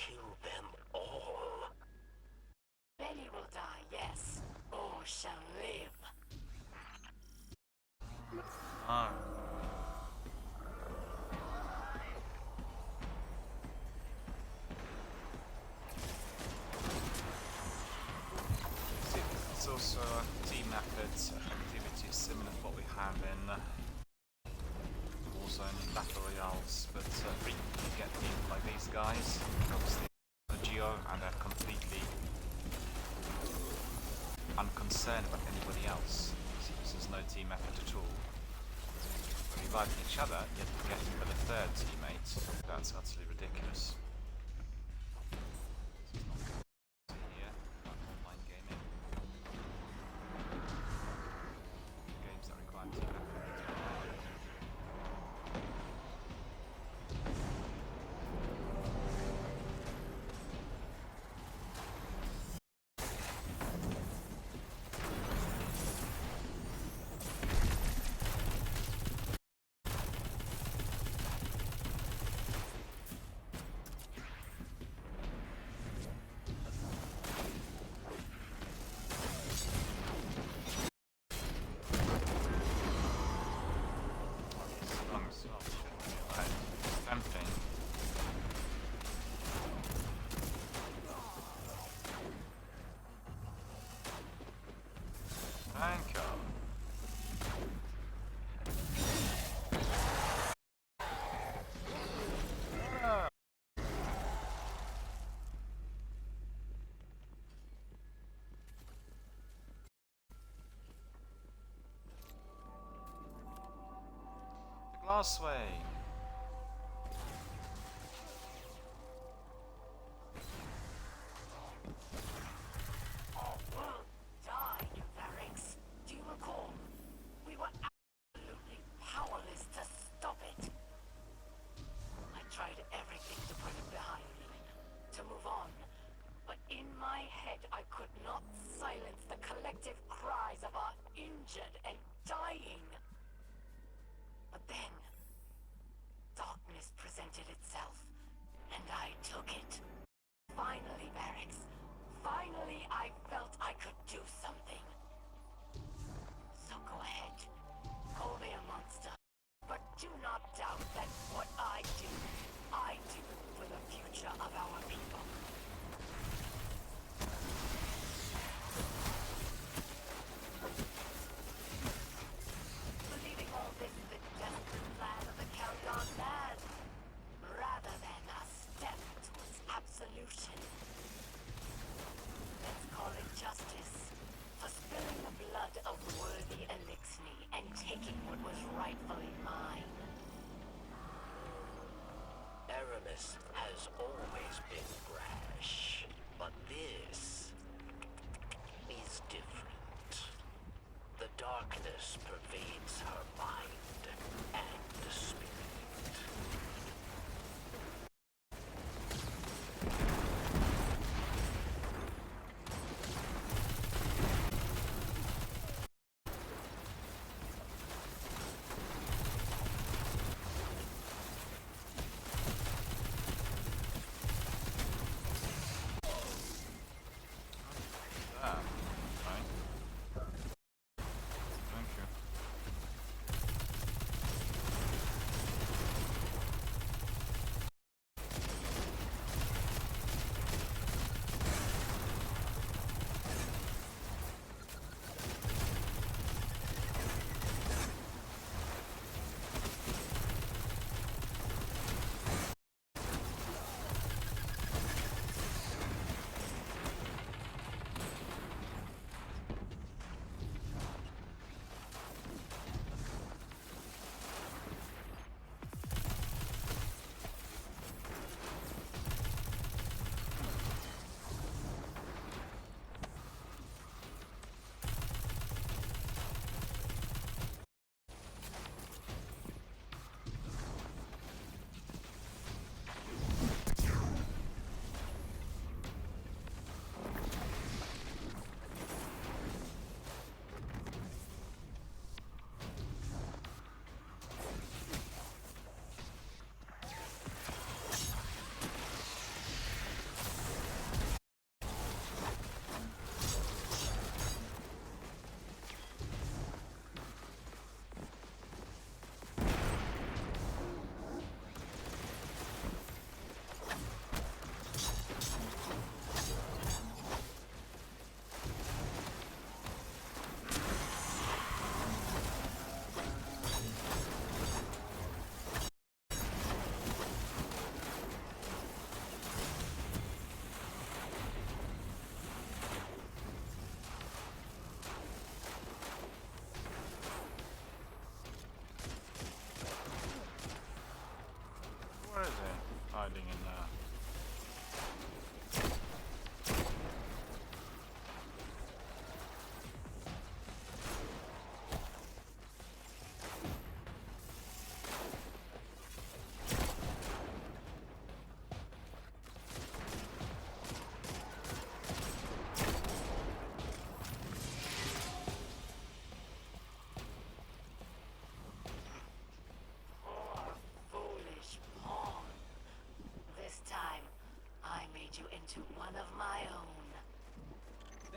kill them all. Many will die, yes, or shall live. Oh. See, it's also a team effort activity similar to what we have in Warzone Battle Royales, but frequently you get teams like these guys, obviously the Geo, and they're completely unconcerned about anybody else. So there's no team effort at all. Reviving each other, yet forgetting about a third teammate. That's utterly ridiculous. This is not good here, about online gaming. Games that require team effort. Glassway. Our world died, Varix. Do you recall? We were absolutely powerless to stop it. I tried everything to put it behind me, to move on. But in my head, I could not silence the collective cries of our injured and dying. But then, darkness presented itself, and I took it. Finally, Barracks. Finally, I felt I could do something. So go ahead. Call me a monster. But do not doubt that what I do for the future of our people. Believing all this is the desperate plan of the Carrion Man, rather than a step towards absolution. Let's call it justice, for spilling the blood of worthy Elixni and taking what was rightfully mine. Aramis has always been brash, but this is different. The darkness pervades her mind and spirit. Thank you.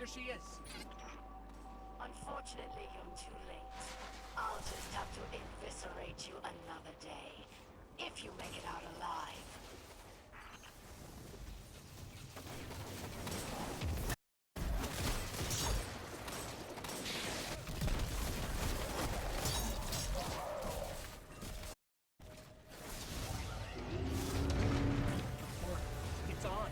Here she is. Unfortunately, you're too late. I'll just have to eviscerate you another day. If you make it out alive. It's on.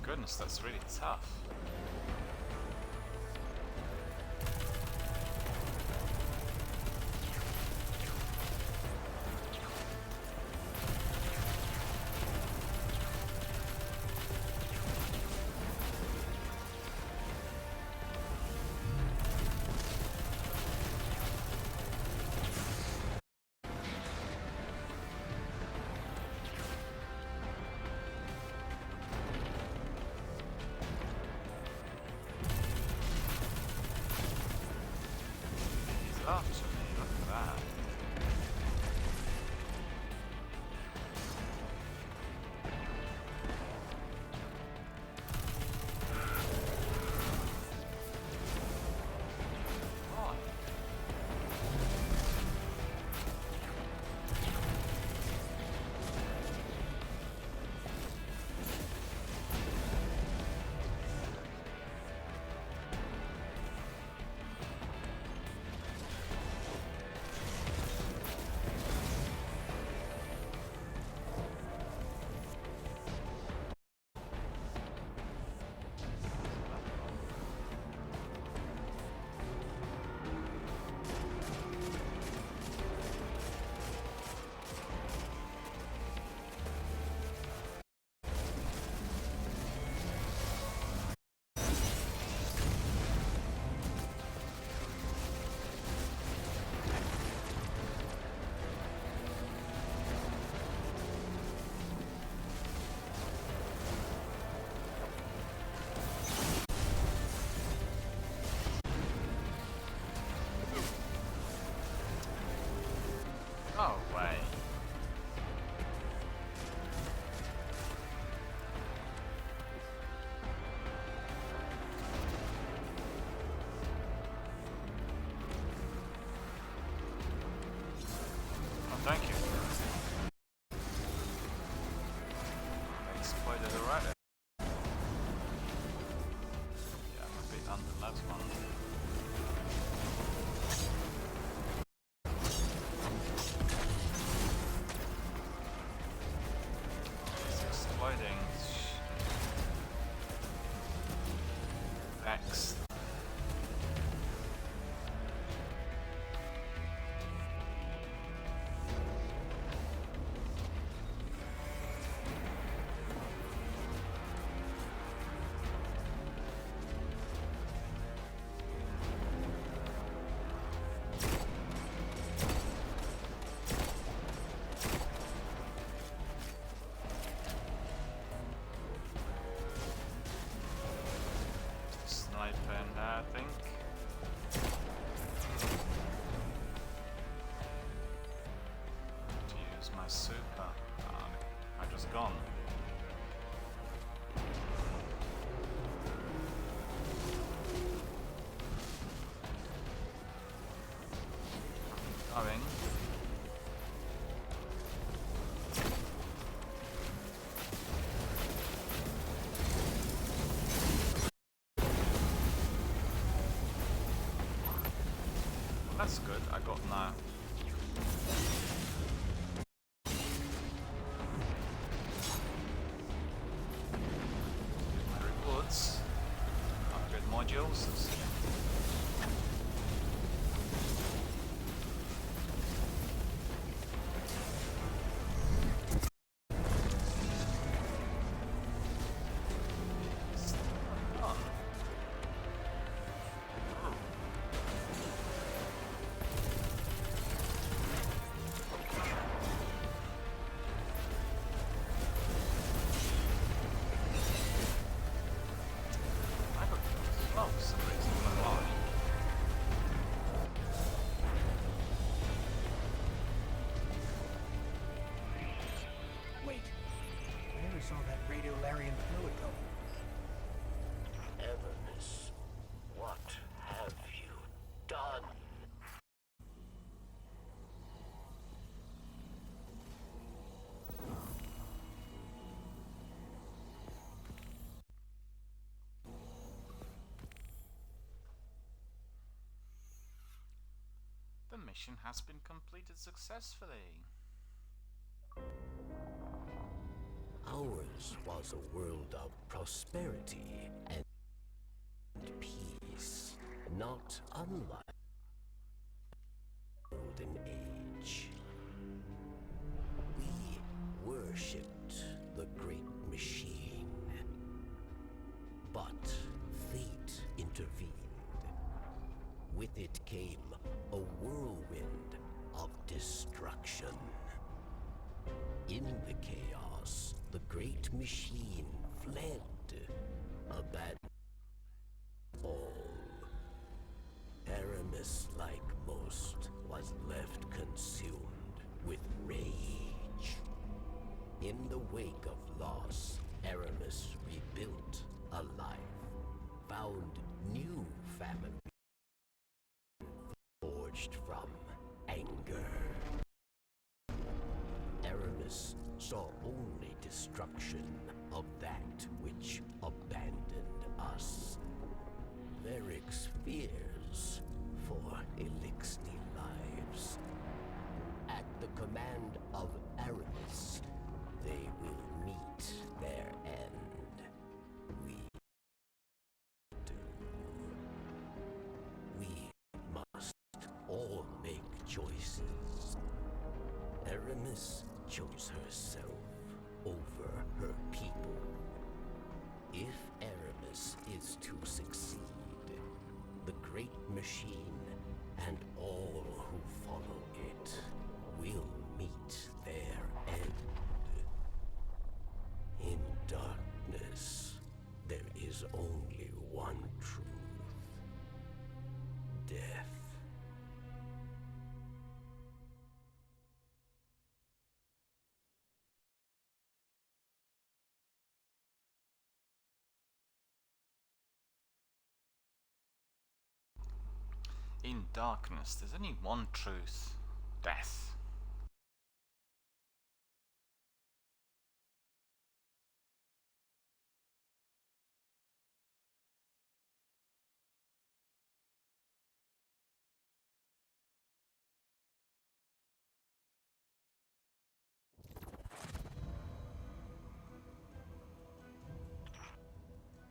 Goodness, that's really tough. my super. I just gone. Going. That's good, I got now. My rewards. Upgrade modules. Let's see. Wait! I never saw that radiolarian fluid going. Everness, what have you done? The mission has been completed successfully. Ours was a world of prosperity and peace, not unlike the Golden Age. We worshipped the great machine, but fate intervened. With it came a whirlwind of destruction. In the chaos, the great machine fled, abandoned all. Aramis, like most, was left consumed with rage. In the wake of loss, Aramis rebuilt a life, found new family, forged from anger. Aramis saw only destruction of that which abandoned us. Varric's fears for Elixir lives. At the command of Aramis, they will meet their end. We do. We must all make choices. Aramis chose herself over her people. If Aramis is to succeed, the great machine and all who follow it will meet their end. In darkness, there is only one truth: death. In darkness, there's only one truth: death.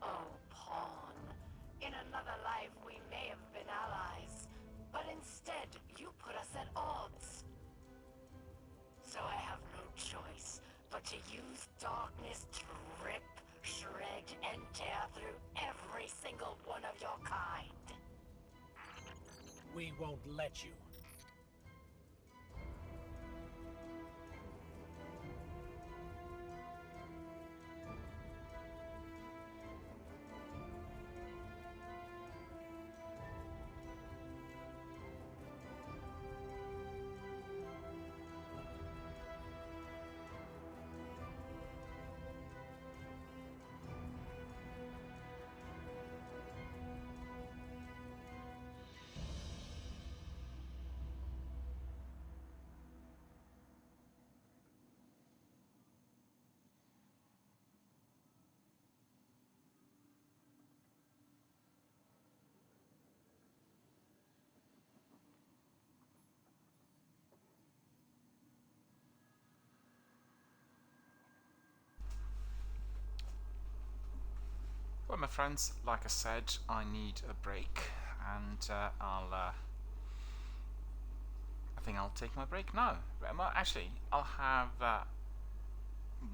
Oh, Pawn. In another life, we may have been allies, but instead, you put us at odds. So I have no choice but to use darkness to rip, shred, and tear through every single one of your kind. We won't let you. my friends, like I said, I need a break, and I think I'll take my break now. Well, actually, I'll have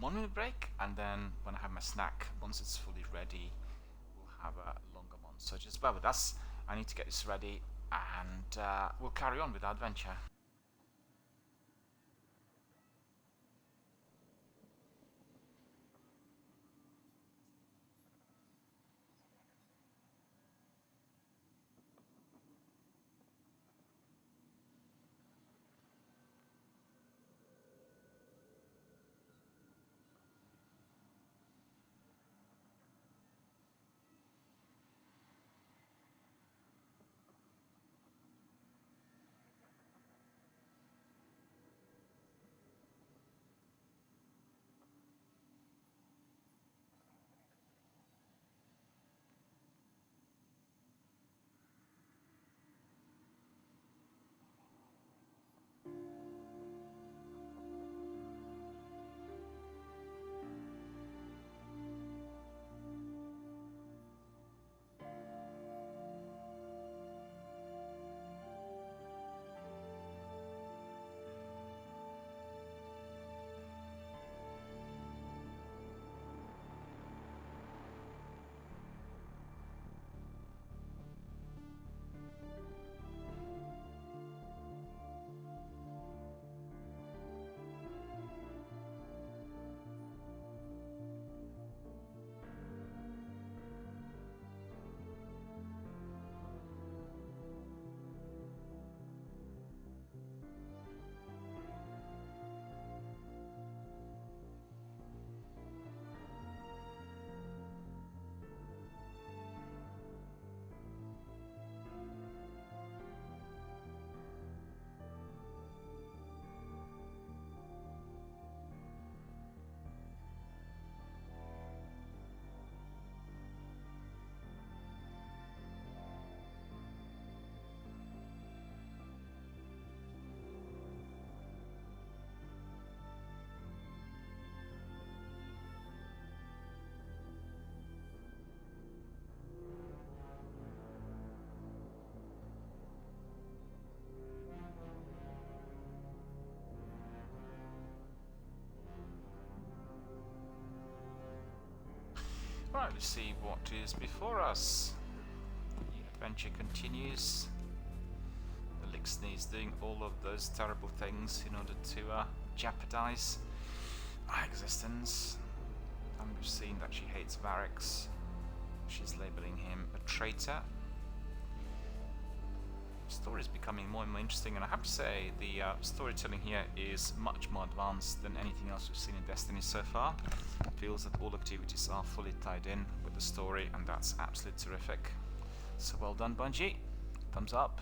1 minute break, and then when I have my snack, once it's fully ready, we'll have a longer one. So just bear with us. I need to get this ready, and we'll carry on with our adventure. Right, let's see what is before us. The adventure continues. Elixir is doing all of those terrible things in order to jeopardize our existence. And we've seen that she hates Varix. She's labeling him a traitor. The story is becoming more and more interesting, and I have to say the storytelling here is much more advanced than anything else we've seen in Destiny so far. It feels that all activities are fully tied in with the story, and that's absolutely terrific. So well done, Bungie. Thumbs up.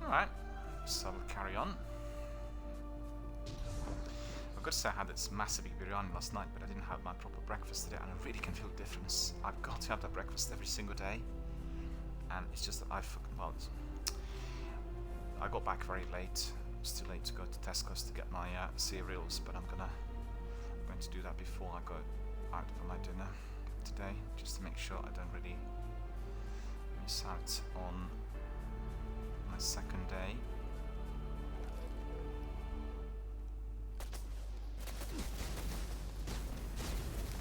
Alright, so we'll carry on. I've got to say I had this massive biryani last night, but I didn't have my proper breakfast today, and I really can feel the difference. I've got to have that breakfast every single day, and it's just that I got back very late. It's too late to go to Tesco's to get my cereals, but I'm going to do that before I go out for my dinner today, just to make sure I don't really miss out on my second day.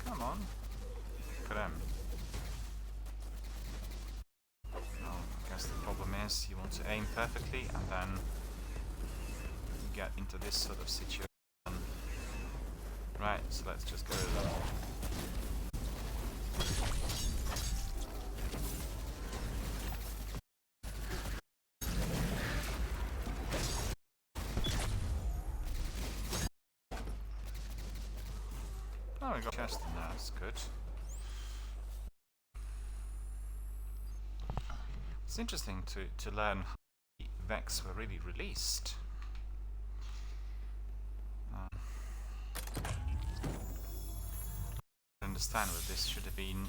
Come on. Look at him. Well, I guess the problem is you want to aim perfectly and then you get into this sort of situation. Right, so let's just go to them. Oh, we got a chest in there, that's good. It's interesting to learn how the Vex were really released. understand whether this should have been...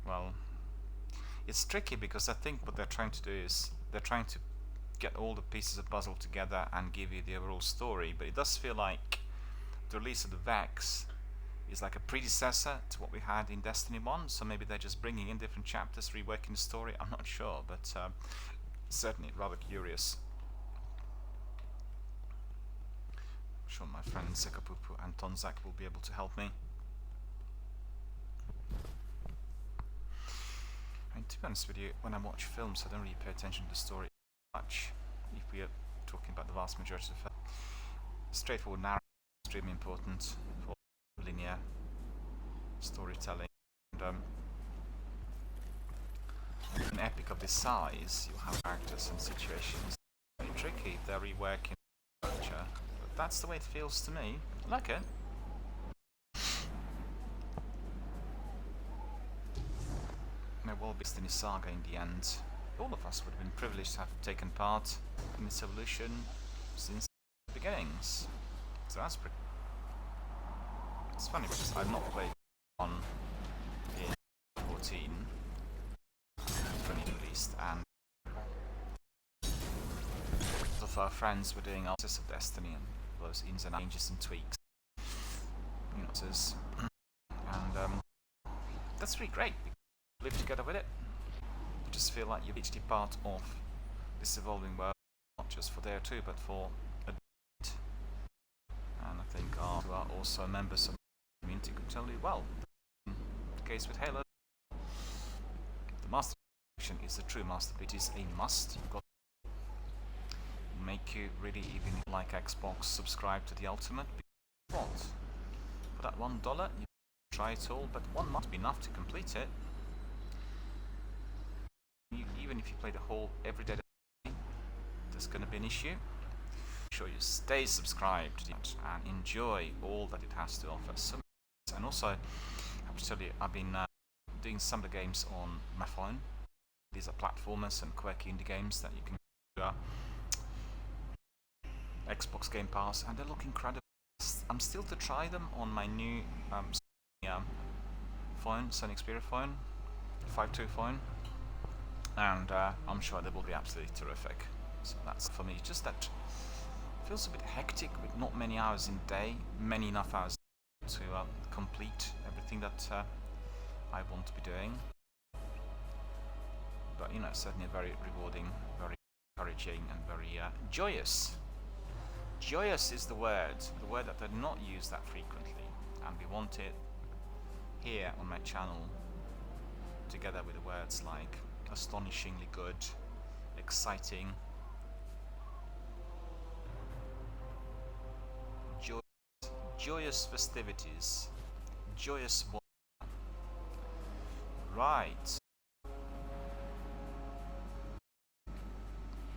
Well, it's tricky because I think what they're trying to do is they're trying to get all the pieces of puzzle together and give you the overall story, but it does feel like the release of the Vex is like a predecessor to what we had in Destiny 1, so maybe they're just bringing in different chapters, reworking the story, I'm not sure, but certainly rather curious. I'm sure my friend Sekapupu and Tonzak will be able to help me. And to be honest with you, when I watch films I don't really pay attention to the story much, if we are talking about the vast majority of the film. Straightforward narrative is extremely important for linear storytelling. And, an epic of this size, you have characters and situations. Very tricky if they're reworking the structure, but that's the way it feels to me. I like it. There will be Destiny Saga in the end. All of us would have been privileged to have taken part in its evolution since the beginnings. So that's pretty... It's funny because I've not played on in 14 when it released, and both of our friends were doing analysis of Destiny and those ins and changes and tweaks. You know, and that's really great. Live together with it. You just feel like you're each part of this evolving world, not just for there too, but for a bit. And I think who are also members of the community could tell you well. In the case with Halo, the Master Collection is the true masterpiece. It is a must. You've got to make you really, even like Xbox, subscribe to the Ultimate. What? For that $1, you try it all, but one must be enough to complete it. Even if you play the whole everyday, there's going to be an issue. Make sure you stay subscribed and enjoy all that it has to offer. So, and also, I have to tell you, I've been doing some of the games on my phone. These are platformers and quirky indie games that you can do. Xbox Game Pass, and they look incredible. I'm still to try them on my new phone, Sony Xperia phone, 5.2 phone. And I'm sure they will be absolutely terrific. So that's for me. Just that it feels a bit hectic with not many hours in the day, many enough hours to complete everything that I want to be doing. But you know, certainly very rewarding, very encouraging, and very joyous. Joyous is the word that I do not use that frequently, and we want it here on my channel, together with the words like astonishingly good, exciting, joyous festivities, joyous right.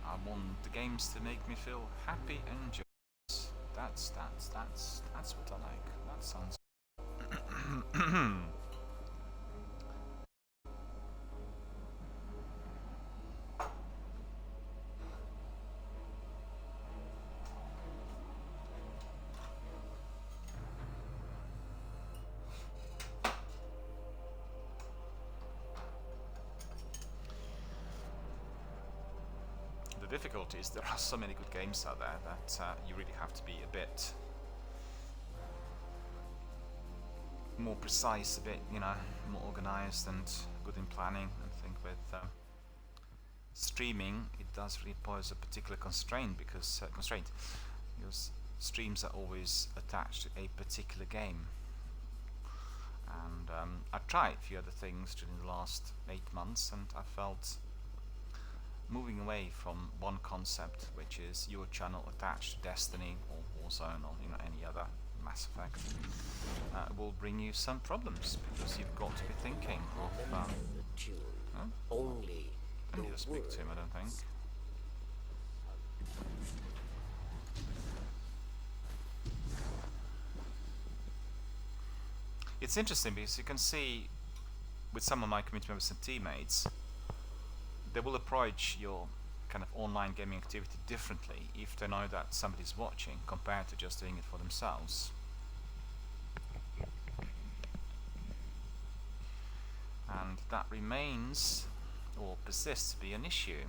I want the games to make me feel happy and joyous. That's what I like. That sounds the difficulty is there are so many good games out there that you really have to be a bit more precise, a bit, you know, more organized and good in planning. I think with streaming, it does really pose a particular constraint because your streams are always attached to a particular game. And I've tried a few other things during the last 8 months, and I felt moving away from one concept, which is your channel attached to Destiny or Warzone or any other Mass Effect, will bring you some problems because you've got to be thinking of. Only I need to speak to him, I don't think. It's interesting because you can see with some of my community members and teammates, they will approach your kind of online gaming activity differently if they know that somebody's watching compared to just doing it for themselves. and that remains or persists to be an issue.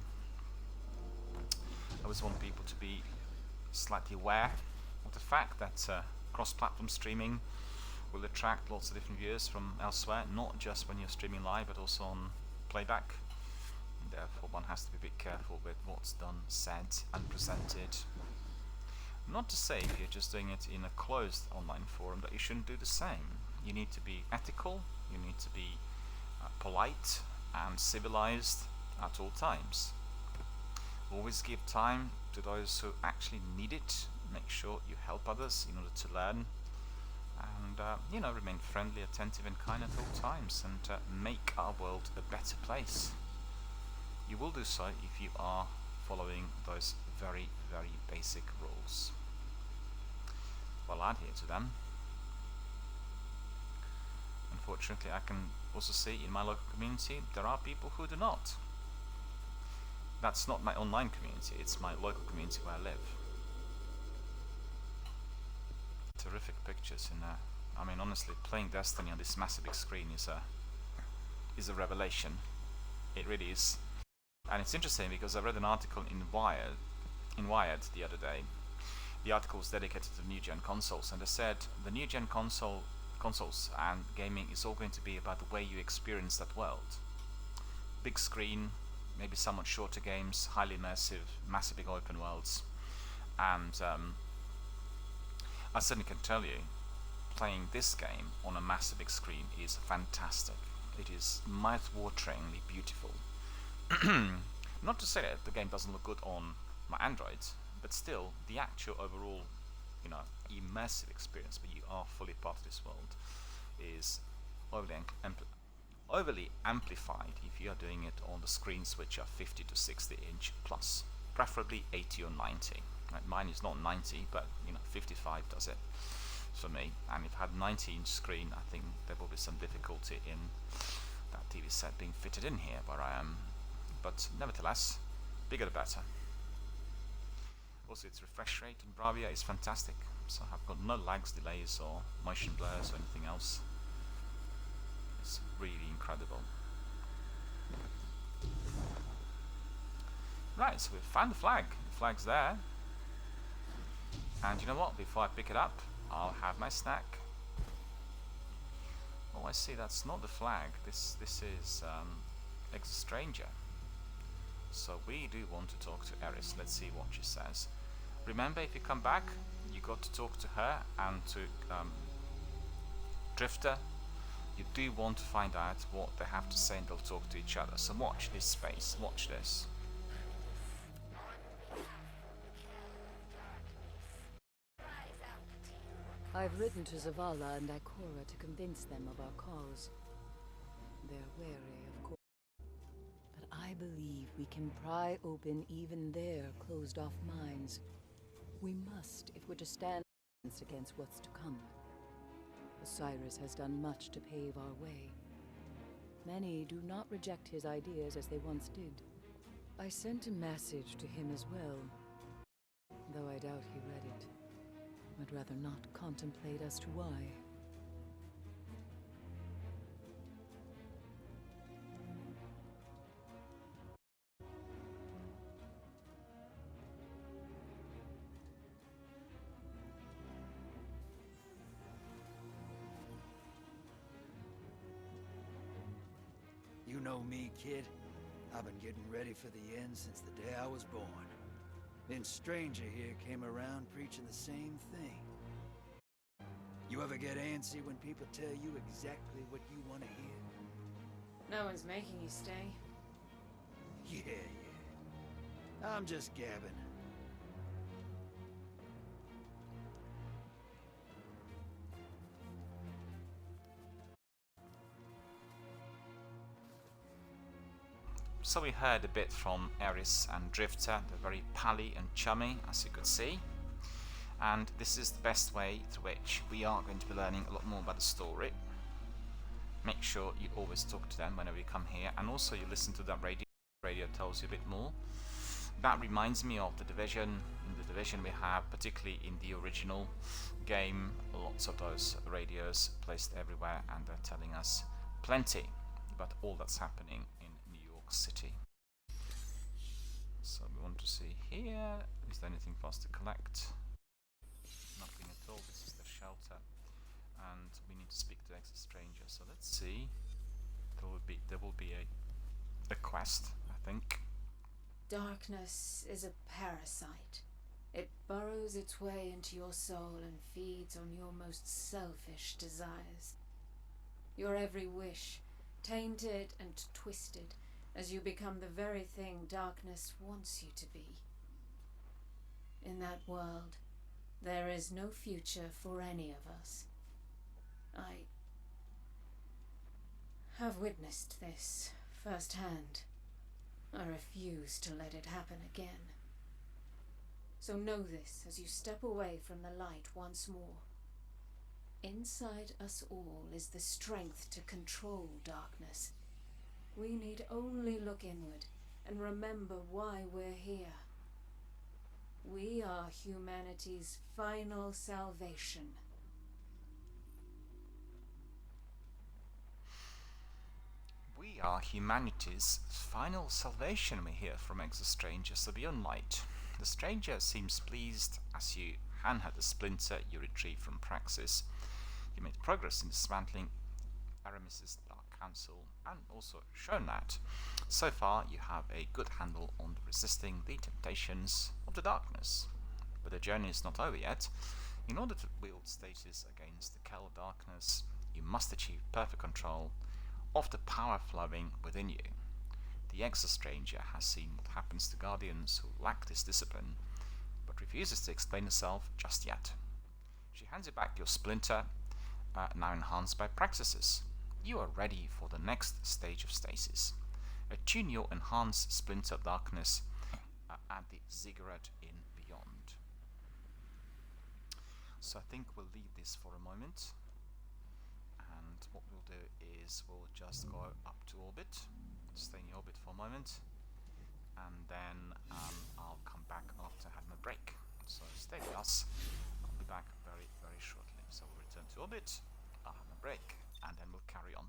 I always want people to be slightly aware of the fact that cross-platform streaming will attract lots of different viewers from elsewhere, not just when you're streaming live but also on playback. Therefore one has to be a bit careful with what's done, said and presented. Not to say if you're just doing it in a closed online forum that you shouldn't do the same. You need to be ethical, you need to be polite and civilized at all times. Always give time to those who actually need it. Make sure you help others in order to learn, and you know, remain friendly, attentive and kind at all times, and make our world a better place. You will do so if you are following those very, very basic rules. Well, I'll adhere to them. Unfortunately, I can also see in my local community there are people who do not. That's not my online community, it's my local community where I live. Terrific pictures in there. I mean, honestly, playing Destiny on this massive big screen is a revelation. It really is. And it's interesting because I read an article in Wired the other day. The article was dedicated to new-gen consoles, and they said the new-gen consoles and gaming is all going to be about the way you experience that world. Big screen, maybe somewhat shorter games, highly immersive, massive big open worlds, and I certainly can tell you, playing this game on a massive big screen is fantastic. It is mouth-wateringly beautiful. Not to say that the game doesn't look good on my Android, but still, the actual overall, you know, immersive experience where you are fully part of this world is overly amplified if you are doing it on the screens which are 50 to 60 inch plus, preferably 80 or 90. Right, mine is not 90, but you know, 55 does it for me. And if I had a 90-inch screen, I think there will be some difficulty in that TV set being fitted in here where I am. But nevertheless, bigger the better. Also, its refresh rate in Bravia is fantastic, so I've got no lags, delays or motion blurs or anything else. It's really incredible. Right, so we've found the flag. The flag's there. And you know what? Before I pick it up, I'll have my snack. Oh, I see. That's not the flag. This is Ex-Stranger. So we do want to talk to Eris. Let's see what she says. Remember, if you come back, you got to talk to her and to Drifter. You do want to find out what they have to say, and they'll talk to each other. So watch this space. Watch this. I've written to Zavala and Ikora to convince them of our cause. They're wary, of course. But I believe we can pry open even their closed-off minds. We must, if we're to stand against what's to come. Osiris has done much to pave our way. Many do not reject his ideas as they once did. I sent a message to him as well, though I doubt he read it. I'd rather not contemplate as to why. You know me, kid. I've been getting ready for the end since the day I was born. Then Stranger here came around preaching the same thing. You ever get antsy when people tell you exactly what you want to hear? No one's making you stay. Yeah. I'm just gabbing. So we heard a bit from Eris and Drifter. They're very pally and chummy, as you could see. And this is the best way through which we are going to be learning a lot more about the story. Make sure you always talk to them whenever you come here, and also you listen to that radio. Radio tells you a bit more. That reminds me of the Division. In the Division we have, particularly in the original game, lots of those radios placed everywhere, and they're telling us plenty. about all that's happening in New York City. So we want to see here, is there anything for us to collect? Nothing at all. This is the shelter, and we need to speak to exit stranger. So let's see. There will be a quest, I think. Darkness is a parasite. It burrows its way into your soul and feeds on your most selfish desires. Your every wish, tainted and twisted, as you become the very thing darkness wants you to be. In that world, there is no future for any of us. I have witnessed this firsthand. I refuse to let it happen again. So know this as you step away from the light once more. Inside us all is the strength to control darkness. We need only look inward and remember why we're here. We are humanity's final salvation. We are humanity's final salvation, we hear from Exit Stranger, so beyond light. The stranger seems pleased as you hand her the splinter you retrieve from Praxis. You made progress in dismantling Aramis's Dark Council and also shown that so far you have a good handle on resisting the temptations of the darkness. But the journey is not over yet. In order to wield stasis against the Kell darkness, you must achieve perfect control of the power flowing within you. The Exit Stranger has seen what happens to Guardians who lack this discipline, but refuses to explain herself just yet. She hands you back your splinter, now enhanced by Praxis. You are ready for the next stage of stasis. Attune your enhanced splinter of darkness at the ziggurat in beyond. So I think we'll leave this for a moment, and what we'll do is we'll just go up to orbit, stay in orbit for a moment, and then I'll come back after having a break. So stay with us. I'll be back very, very shortly. So we'll return to orbit, I'll have a break, and then we'll carry on.